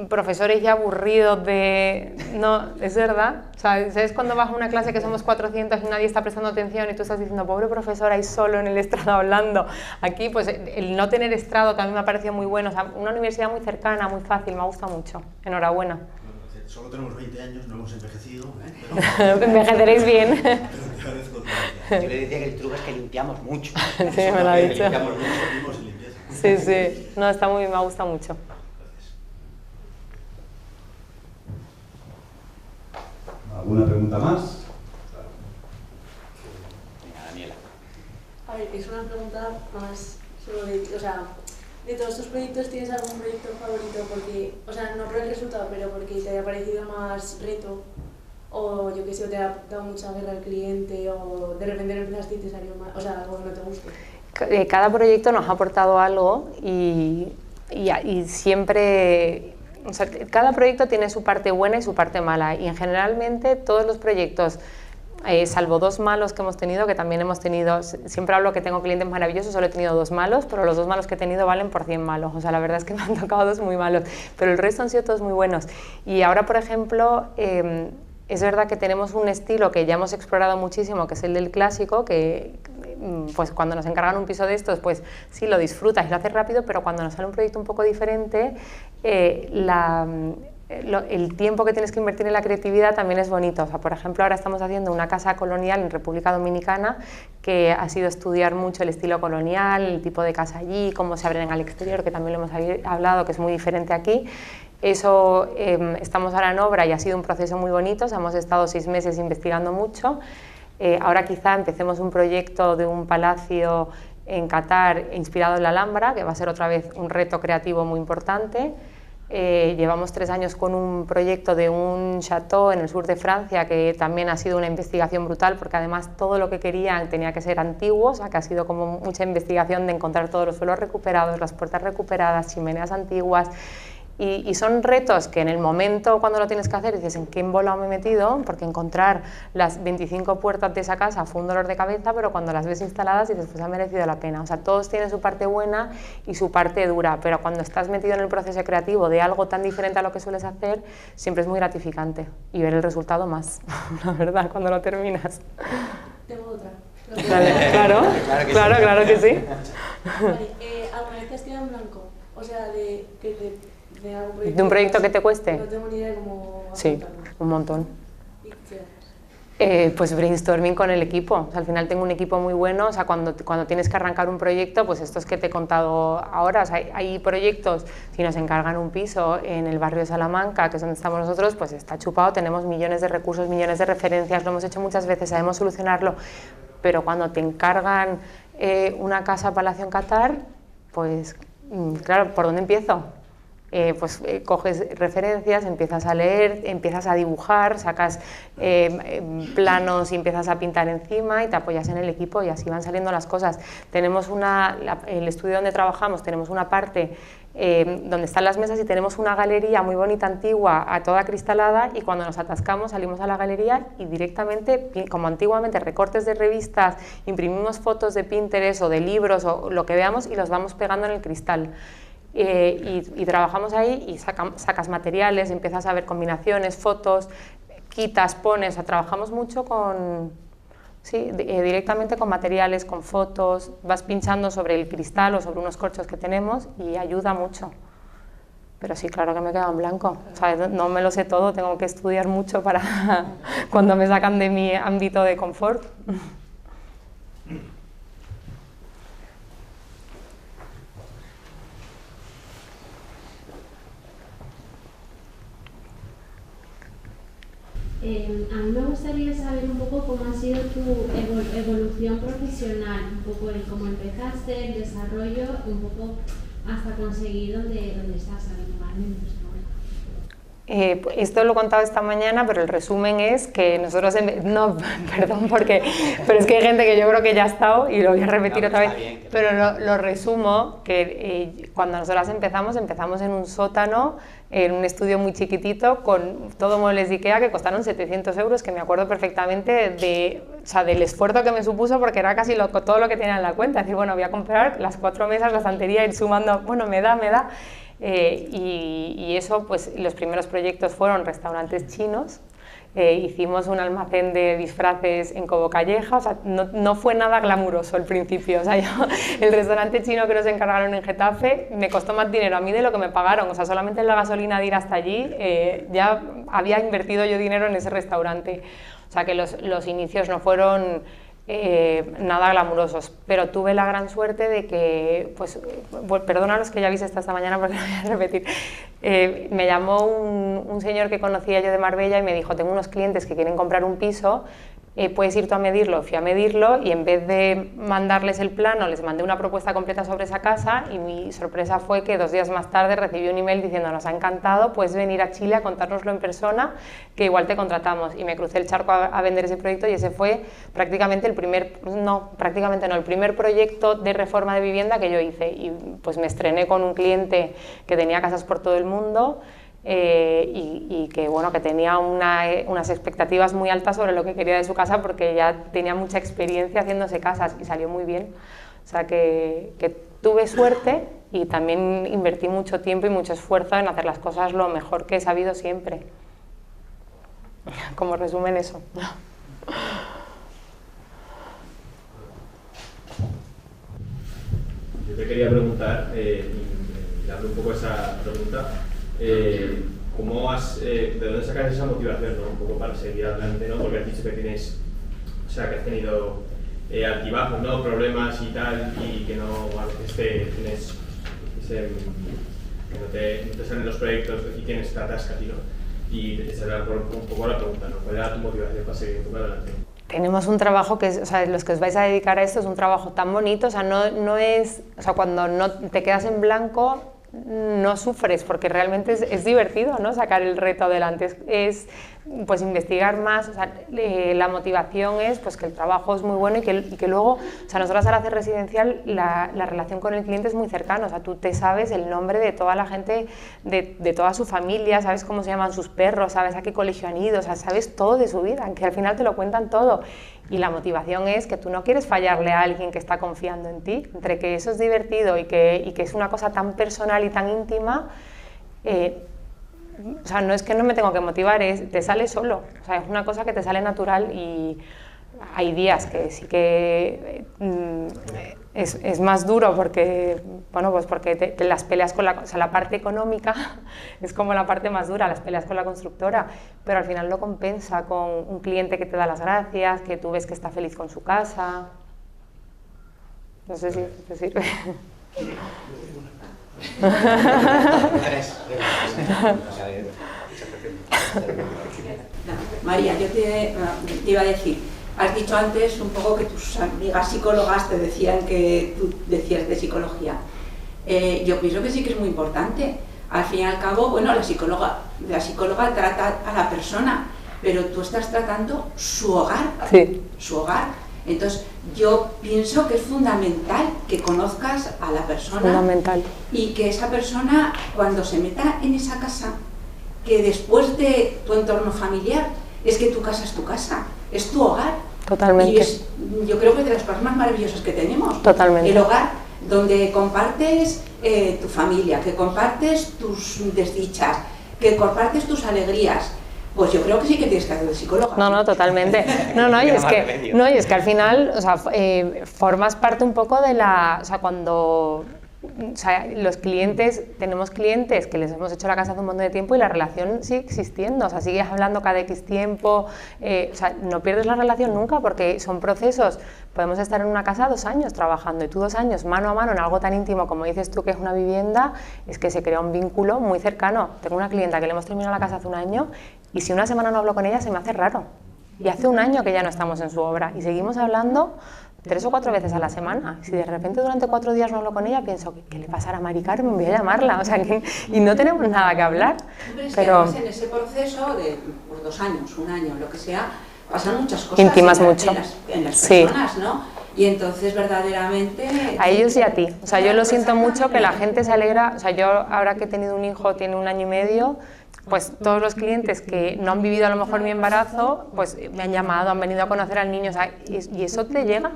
profesores ya aburridos de... No, es verdad. O sea, ¿sabes cuando vas a una clase que somos 400 y nadie está prestando atención y tú estás diciendo, pobre profesor, ahí solo en el estrado hablando? Aquí, pues el no tener estrado también me ha parecido muy bueno. O sea, una universidad muy cercana, muy fácil, me ha gustado mucho. Enhorabuena. solo tenemos 20 años, no hemos envejecido, pero... Envejeceréis bien. Pero te agradezco tu gracia. Yo le decía que el truco es que limpiamos mucho. Sí, me lo ha dicho. Limpiamos mucho. Vivimos en limpieza. Sí, sí. No, está muy, me ha gustado mucho. Gracias. ¿Alguna pregunta más? Venga, Daniela. A ver, es una pregunta más sobre, o sea, de todos tus proyectos, ¿tienes algún proyecto favorito? Porque, o sea, no por el resultado, pero porque te haya parecido más reto, o yo qué sé, o te ha dado mucha guerra al cliente, o de repente lo empezaste y te salió mal, o sea, algo que no te guste. Cada proyecto nos ha aportado algo y siempre, o sea, cada proyecto tiene su parte buena y su parte mala, y generalmente todos los proyectos, salvo 2 malos que hemos tenido, que también hemos tenido, siempre hablo que tengo clientes maravillosos, solo he tenido 2 malos, pero los 2 malos que he tenido valen por 100 malos, o sea, la verdad es que me han tocado 2 muy malos, pero el resto han sido todos muy buenos. Y ahora, por ejemplo, es verdad que tenemos un estilo que ya hemos explorado muchísimo, que es el del clásico, que pues cuando nos encargan un piso de estos, pues sí, lo disfrutas y lo haces rápido, pero cuando nos sale un proyecto un poco diferente, el tiempo que tienes que invertir en la creatividad también es bonito. O sea, por ejemplo, ahora estamos haciendo una casa colonial en República Dominicana, que ha sido estudiar mucho el estilo colonial, el tipo de casa allí, cómo se abren al exterior, que también lo hemos hablado, que es muy diferente aquí. Eso estamos ahora en obra y ha sido un proceso muy bonito. O sea, hemos estado 6 meses investigando mucho. Ahora quizá empecemos un proyecto de un palacio en Qatar inspirado en la Alhambra, que va a ser otra vez un reto creativo muy importante. Llevamos 3 años con un proyecto de un chateau en el sur de Francia, que también ha sido una investigación brutal, porque además todo lo que querían tenía que ser antiguo, o sea que ha sido como mucha investigación de encontrar todos los suelos recuperados, las puertas recuperadas, chimeneas antiguas. Y son retos que en el momento cuando lo tienes que hacer dices, ¿en qué embolado me he metido? Porque encontrar las 25 puertas de esa casa fue un dolor de cabeza, pero cuando las ves instaladas dices, pues ha merecido la pena. O sea, todos tienen su parte buena y su parte dura, pero cuando estás metido en el proceso creativo de algo tan diferente a lo que sueles hacer, siempre es muy gratificante y ver el resultado más, la verdad, cuando lo terminas. Tengo otra. Dale, claro que sí. Vale, ¿alguna vez te has quedado en blanco? O sea, de algún proyecto. ¿De un proyecto que te cueste? No tengo ni idea de cómo Sí, un montón. ¿Y qué haces? Pues brainstorming con el equipo. O sea, al final tengo un equipo muy bueno. O sea, cuando tienes que arrancar un proyecto, pues estos que te he contado ahora, o sea, hay proyectos, si nos encargan un piso en el barrio de Salamanca, que es donde estamos nosotros, pues está chupado, tenemos millones de recursos, millones de referencias, lo hemos hecho muchas veces, sabemos solucionarlo, pero cuando te encargan una casa palacio en Qatar, pues claro, ¿por dónde empiezo? Coges referencias, empiezas a leer, empiezas a dibujar, sacas planos y empiezas a pintar encima y te apoyas en el equipo y así van saliendo las cosas. Tenemos el estudio donde trabajamos, tenemos una parte donde están las mesas y tenemos una galería muy bonita, antigua, toda acristalada, y cuando nos atascamos salimos a la galería y directamente, como antiguamente, recortes de revistas, imprimimos fotos de Pinterest o de libros o lo que veamos y los vamos pegando en el cristal. Y trabajamos ahí y sacas materiales, empiezas a ver combinaciones, fotos, quitas, pones, o sea, trabajamos mucho directamente con materiales, con fotos, vas pinchando sobre el cristal o sobre unos corchos que tenemos y ayuda mucho. Pero sí, claro que me quedo en blanco, o sea, no me lo sé todo, tengo que estudiar mucho para cuando me sacan de mi ámbito de confort. A mí me gustaría saber un poco cómo ha sido tu evolución profesional, un poco el cómo empezaste, el desarrollo, un poco hasta conseguir donde estás actualmente. Esto lo he contado esta mañana, pero el resumen es que nosotros... No, perdón, pero es que hay gente que yo creo que ya ha estado y lo voy a repetir otra vez, pero lo resumo, que cuando nosotros empezamos en un sótano, en un estudio muy chiquitito, con todo muebles de Ikea que costaron 700 euros, que me acuerdo perfectamente del esfuerzo que me supuso, porque era casi todo lo que tenía en la cuenta, es decir, bueno, voy a comprar las 4 mesas, la estantería, ir sumando, bueno, me da... Y eso, pues los primeros proyectos fueron restaurantes chinos hicimos un almacén de disfraces en Cobo Calleja, o sea, no fue nada glamuroso al principio, o sea, el restaurante chino que nos encargaron en Getafe me costó más dinero a mí de lo que me pagaron, o sea, solamente en la gasolina de ir hasta allí ya había invertido yo dinero en ese restaurante, o sea que los inicios no fueron nada glamurosos, pero tuve la gran suerte de que, pues perdona a los que ya habéis estado esta mañana porque no voy a repetir, me llamó un señor que conocía yo de Marbella y me dijo, tengo unos clientes que quieren comprar un piso, puedes ir tú a medirlo. Fui a medirlo y en vez de mandarles el plano, les mandé una propuesta completa sobre esa casa y mi sorpresa fue que 2 días más tarde recibí un email diciendo, nos ha encantado, puedes venir a Chile a contárnoslo en persona, que igual te contratamos. Y me crucé el charco a vender ese proyecto y ese fue prácticamente el primer proyecto de reforma de vivienda que yo hice. Y pues me estrené con un cliente que tenía casas por todo el mundo, y que, bueno, que tenía unas expectativas muy altas sobre lo que quería de su casa porque ya tenía mucha experiencia haciéndose casas y salió muy bien. O sea que tuve suerte y también invertí mucho tiempo y mucho esfuerzo en hacer las cosas lo mejor que he sabido siempre. Como resumen eso. Yo te quería preguntar, y dando un poco esa pregunta, ¿de dónde sacas esa motivación, ¿no? Un poco para seguir adelante, ¿no? Porque has dicho que tienes, o sea, que has tenido altibajos, ¿no? Problemas y tal, y que no, a veces tienes que no te salen los proyectos y tienes esta atasca, ¿no? Y esa era un poco la pregunta, ¿no? ¿Cuál era tu motivación para seguir un poco adelante? Tenemos un trabajo que es, o sea, los que os vais a dedicar a esto es un trabajo tan bonito, o sea, no es, o sea, cuando no te quedas en blanco no sufres porque realmente es divertido, ¿no? Sacar el reto adelante, es pues investigar más, o sea, la motivación es pues que el trabajo es muy bueno y que luego, o sea, nosotros al hacer residencial la relación con el cliente es muy cercana, o sea, tú te sabes el nombre de toda la gente, de toda su familia, sabes cómo se llaman sus perros, sabes a qué colegio han ido, o sea, sabes todo de su vida, que al final te lo cuentan todo. Y la motivación es que tú no quieres fallarle a alguien que está confiando en ti, entre que eso es divertido y que es una cosa tan personal y tan íntima, o sea, no es que no me tengo que motivar, te sale solo, o sea, es una cosa que te sale natural y hay días que sí que es más duro porque, bueno, pues porque las peleas con o sea, la parte económica es como la parte más dura, las peleas con la constructora, pero al final lo compensa con un cliente que te da las gracias, que tú ves que está feliz con su casa. No sé si te sirve. María, yo te iba a decir, has dicho antes un poco que tus amigas psicólogas te decían que tú decías de psicología. Yo pienso que sí que es muy importante. Al fin y al cabo, bueno, la psicóloga trata a la persona, pero tú estás tratando su hogar. Sí. Su hogar. Entonces, yo pienso que es fundamental que conozcas a la persona. Fundamental. Y que esa persona, cuando se meta en esa casa, que después de tu entorno familiar, es que tu casa es tu casa, es tu hogar. Totalmente. Y yo creo que es de las cosas más maravillosas que tenemos. Totalmente. El hogar, donde compartes tu familia, que compartes tus desdichas, que compartes tus alegrías. Pues yo creo que sí que tienes que hacer de psicóloga. No, totalmente. Y es que al final, o sea, formas parte un poco de la, o sea, cuando, o sea, los clientes, tenemos clientes que les hemos hecho la casa hace un montón de tiempo y la relación sigue existiendo, o sea, sigues hablando cada X tiempo, o sea, no pierdes la relación nunca porque son procesos. Podemos estar en una casa 2 años trabajando y tú 2 años mano a mano en algo tan íntimo como dices tú que es una vivienda, es que se crea un vínculo muy cercano. Tengo una clienta que le hemos terminado la casa hace 1 año y si una semana no hablo con ella se me hace raro. Y hace 1 año que ya no estamos en su obra y seguimos hablando 3 o 4 veces a la semana. Si de repente durante 4 días no hablo con ella, pienso, ¿qué le pasará a Mari Carmen? Voy a llamarla. O sea, y no tenemos nada que hablar. Pero es que en ese proceso de 2 años, 1 año, lo que sea, pasan muchas cosas íntimas mucho en las personas, sí. ¿no? Y entonces verdaderamente... A ellos y a ti. O sea, yo lo siento mucho que la gente se alegra. O sea, yo ahora que he tenido un hijo, tiene 1 año y medio, pues todos los clientes que no han vivido a lo mejor mi embarazo, pues me han llamado, han venido a conocer al niño, o sea, y eso te llega,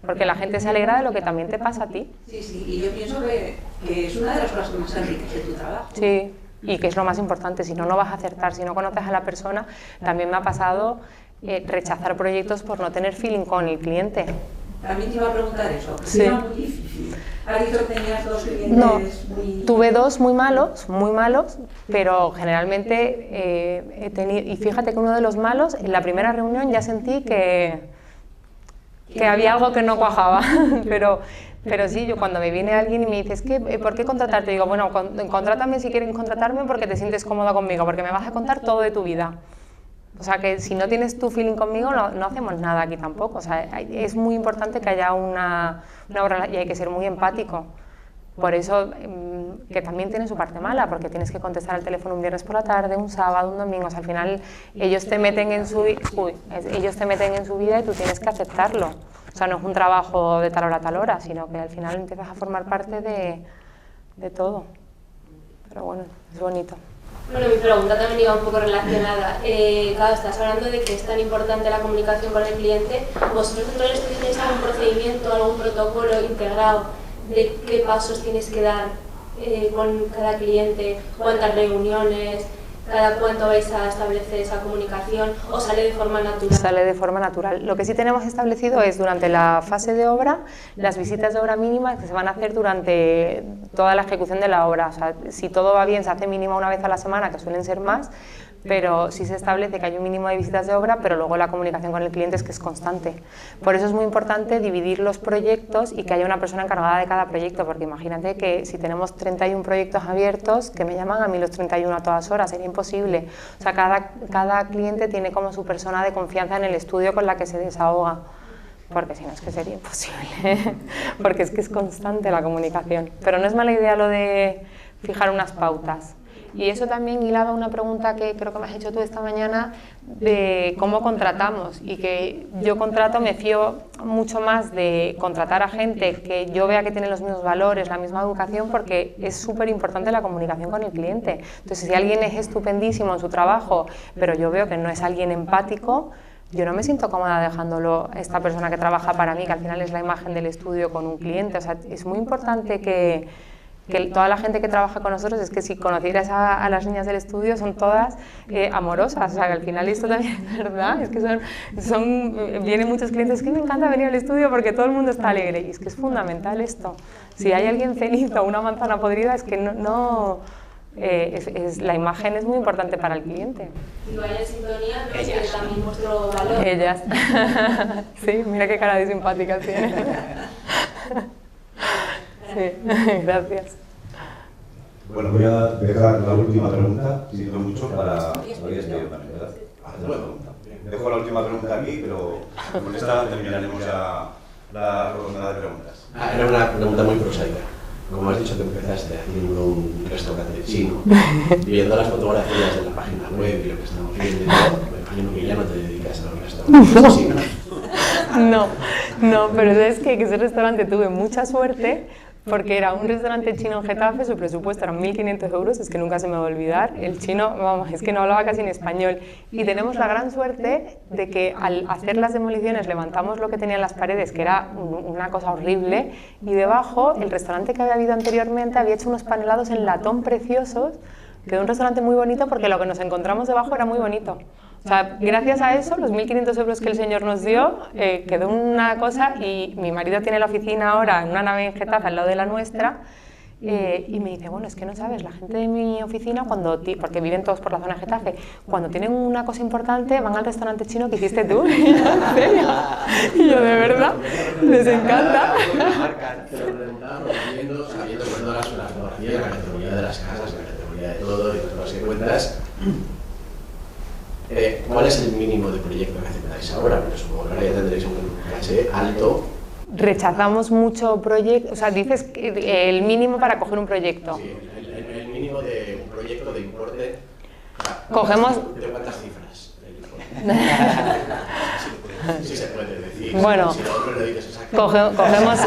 porque la gente se alegra de lo que también te pasa a ti. Sí, y yo pienso que es una de las cosas que más enriquece tu trabajo. Sí. y que es lo más importante, si no, no vas a acertar, si no conoces a la persona. También me ha pasado rechazar proyectos por no tener feeling con el cliente. También te iba a preguntar eso, Sí. era muy difícil. Has dicho que tenías 2 clientes No, muy... tuve 2 muy malos, pero generalmente he tenido, y fíjate que uno de los malos, en la primera reunión ya sentí que había algo que no cuajaba, pero sí, yo cuando me viene alguien y me dice, es que, ¿por qué contratarte? Digo, bueno, contrátame si quieren contratarme porque te sientes cómoda conmigo, porque me vas a contar todo de tu vida. O sea, que si no tienes tu feeling conmigo, no hacemos nada aquí tampoco. O sea, es muy importante que haya una obra y hay que ser muy empático. Por eso, que también tiene su parte mala, porque tienes que contestar al teléfono un viernes por la tarde, un sábado, un domingo. O sea, al final ellos te meten en su vida y tú tienes que aceptarlo. O sea, no es un trabajo de tal hora a tal hora, sino que al final empiezas a formar parte de todo. Pero bueno, es bonito. Bueno, mi pregunta también iba un poco relacionada. Claro, estás hablando de que es tan importante la comunicación con el cliente. ¿Vosotros dentro del estudio tenéis algún procedimiento, algún protocolo integrado de qué pasos tienes que dar con cada cliente, cuántas reuniones, cada cuánto vais a establecer esa comunicación, o sale de forma natural? Sale de forma natural. Lo que sí tenemos establecido es durante la fase de obra, las visitas de obra mínimas que se van a hacer durante toda la ejecución de la obra. O sea, si todo va bien se hace mínima una vez a la semana, que suelen ser más, pero sí se establece que hay un mínimo de visitas de obra, pero luego la comunicación con el cliente es que es constante. Por eso es muy importante dividir los proyectos y que haya una persona encargada de cada proyecto, porque imagínate que si tenemos 31 proyectos abiertos, que me llaman a mí los 31 a todas horas, sería imposible. O sea, cada cliente tiene como su persona de confianza en el estudio con la que se desahoga, porque si no es que sería imposible, porque es que es constante la comunicación. Pero no es mala idea lo de fijar unas pautas. Y eso también hilaba una pregunta que creo que me has hecho tú esta mañana de cómo contratamos, y que yo contrato, me fío mucho más de contratar a gente que yo vea que tiene los mismos valores, la misma educación, porque es súper importante la comunicación con el cliente. Entonces, si alguien es estupendísimo en su trabajo, pero yo veo que no es alguien empático, yo no me siento cómoda dejándolo esta persona que trabaja para mí, que al final es la imagen del estudio con un cliente. O sea, es muy importante que toda la gente que trabaja con nosotros, es que si conocieras a las niñas del estudio, son todas amorosas. O sea, que al final esto también es verdad, es que vienen muchos clientes que me encanta venir al estudio porque todo el mundo está alegre, y es que es fundamental esto. Si hay alguien feliz o una manzana podrida, es que la imagen es muy importante para el cliente. Y vaya en sintonía, ¿no? Es también vuestro valor. Ellas. Sí, mira qué cara de simpáticas tienen. Sí, gracias. Bueno, voy a dejar la última pregunta, si no mucho, para... Habías pedido también, ¿verdad? Dejo la última pregunta aquí, pero con esta terminaremos ya la ronda de preguntas. Era una pregunta muy prosaica. Como has dicho que empezaste haciendo un restaurante chino, viendo las fotografías de la página web y lo que estamos viendo y todo, me imagino que ya no te dedicas a los restaurantes chinos. No, pero es que ese restaurante tuve mucha suerte, porque era un restaurante chino en Getafe, su presupuesto eran 1.500 euros, es que nunca se me va a olvidar. El chino, vamos, es que no hablaba casi en español. Y tenemos la gran suerte de que al hacer las demoliciones levantamos lo que tenía en las paredes, que era una cosa horrible, y debajo el restaurante que había habido anteriormente había hecho unos panelados en latón preciosos. Quedó un restaurante muy bonito porque lo que nos encontramos debajo era muy bonito. O sea, gracias a eso, los 1.500 euros que el señor nos dio, quedó una cosa, y mi marido tiene la oficina ahora en una nave en Getafe al lado de la nuestra, y me dice, bueno, es que no sabes, la gente de mi oficina, porque viven todos por la zona de Getafe, cuando tienen una cosa importante van al restaurante chino que hiciste tú. Y yo, ¿en serio? Y yo, ¿de verdad? Les encanta. Sabiendo sobre todo la fotografía, la categoría de las casas, la categoría de todo y todas las que cuentas, ¿cuál es el mínimo de proyecto que aceptáis ahora? Porque supongo que ahora ya tendréis un caché alto. Rechazamos mucho proyecto, o sea, dices que el mínimo para coger un proyecto. Sí, el mínimo de un proyecto de importe. Cogemos... ¿De cuántas cifras? Sí se puede decir. Bueno, si no lo dices exacto. cogemos,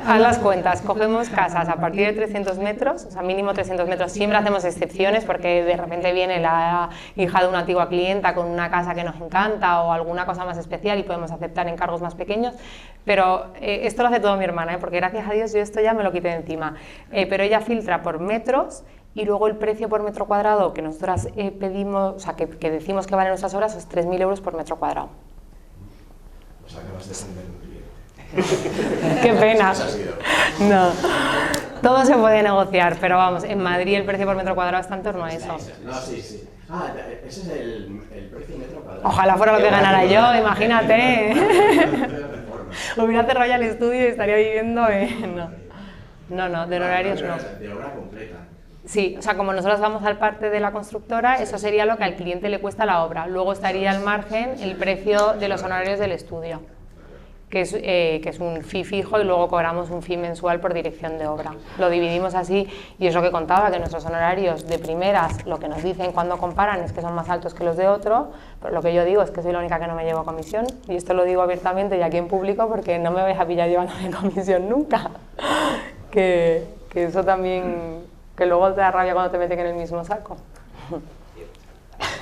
haz las cuentas, cogemos casas a partir de 300 metros, o sea, mínimo 300 metros. Siempre hacemos excepciones porque de repente viene la hija de una antigua clienta con una casa que nos encanta o alguna cosa más especial y podemos aceptar encargos más pequeños, pero esto lo hace todo mi hermana, porque gracias a Dios yo esto ya me lo quité de encima. Pero ella filtra por metros y luego el precio por metro cuadrado que nosotras pedimos, o sea, que decimos que valen nuestras obras es 3.000 euros por metro cuadrado. O sea, acabas de defender un cliente. Qué pena. Eso ha sido. No, todo se puede negociar, pero vamos, en Madrid el precio por metro cuadrado está en torno a eso. No, sí, sí. Ah, ese es el precio metro cuadrado. Ojalá fuera lo que ganara yo, imagínate. Hubiera cerrado ya el estudio y estaría viviendo No, de horarios no. De obra completa. Sí, o sea, como nosotros vamos al parte de la constructora, eso sería lo que al cliente le cuesta la obra. Luego estaría al margen el precio de los honorarios del estudio, que es un fee fijo y luego cobramos un fee mensual por dirección de obra. Lo dividimos así y es lo que contaba, que nuestros honorarios de primeras, lo que nos dicen cuando comparan es que son más altos que los de otro, pero lo que yo digo es que soy la única que no me llevo comisión y esto lo digo abiertamente y aquí en público porque no me vais a pillar llevándome comisión nunca. Que eso también, que luego te da rabia cuando te meten en el mismo saco.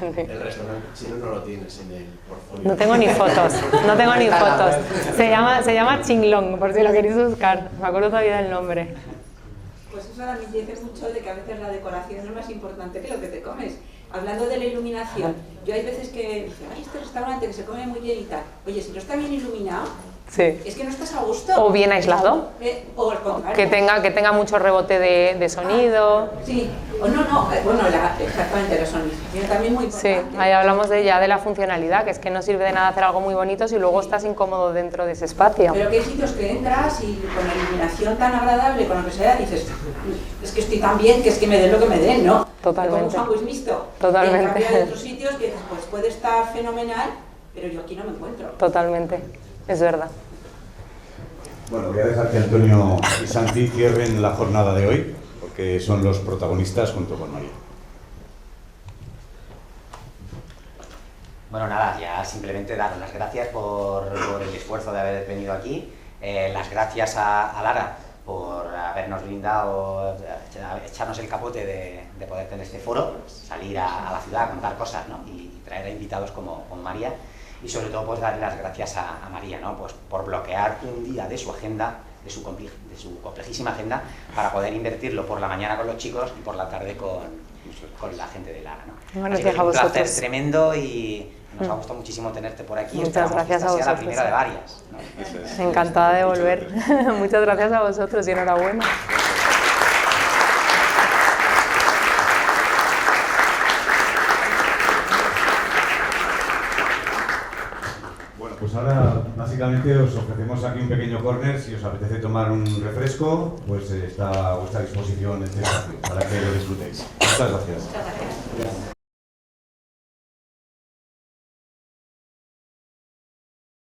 El restaurante chino no lo tienes en el portfolio. No tengo ni fotos, Se llama Chinglong, por si lo queréis buscar. Me acuerdo todavía del nombre. Pues eso también dice mucho de que a veces la decoración es más importante que lo que te comes. Hablando de la iluminación, yo hay veces que digo, ay, este restaurante que se come muy bien y tal. Oye, si no está bien iluminado, sí, es que no estás a gusto. o bien aislado, o al contrario. que tenga mucho rebote de sonido. Sí, o no, bueno, exactamente, la sonorización también muy Sí, importante. ahí hablamos de la funcionalidad, que es que no sirve de nada hacer algo muy bonito si luego estás incómodo dentro de ese espacio. Pero que hay sitios que entras y con la iluminación tan agradable, con lo que sea, dices, es que estoy tan bien que es que me den lo que me den, ¿no? Totalmente. Como un sándwich mixto. Totalmente. Y en cambio hay otros sitios que dices, pues puede estar fenomenal, pero yo aquí no me encuentro. Totalmente, es verdad. Bueno, voy a dejar que Antonio y Santi cierren la jornada de hoy, porque son los protagonistas junto con María. Bueno, nada, ya simplemente daros las gracias por el esfuerzo de haber venido aquí, las gracias a Lara por habernos brindado, echarnos el capote de poder tener este foro, salir a la ciudad a contar cosas, ¿no? y traer a invitados como María. Y sobre todo pues darle las gracias a María, ¿no? Pues por bloquear un día de su agenda, de su complejísima agenda, para poder invertirlo por la mañana con los chicos y por la tarde con la gente de Lara, ¿no? Bueno, Así que es a un vosotros. placer tremendo y nos ha gustado muchísimo tenerte por aquí. Muchas gracias que esta a sea la vosotros. primera de varias, ¿no? Encantada de volver. Muchas gracias a vosotros y enhorabuena. Pues ahora básicamente os ofrecemos aquí un pequeño corner, si os apetece tomar un refresco, pues está a vuestra disposición este espacio para que lo disfrutéis. Muchas gracias. Muchas gracias.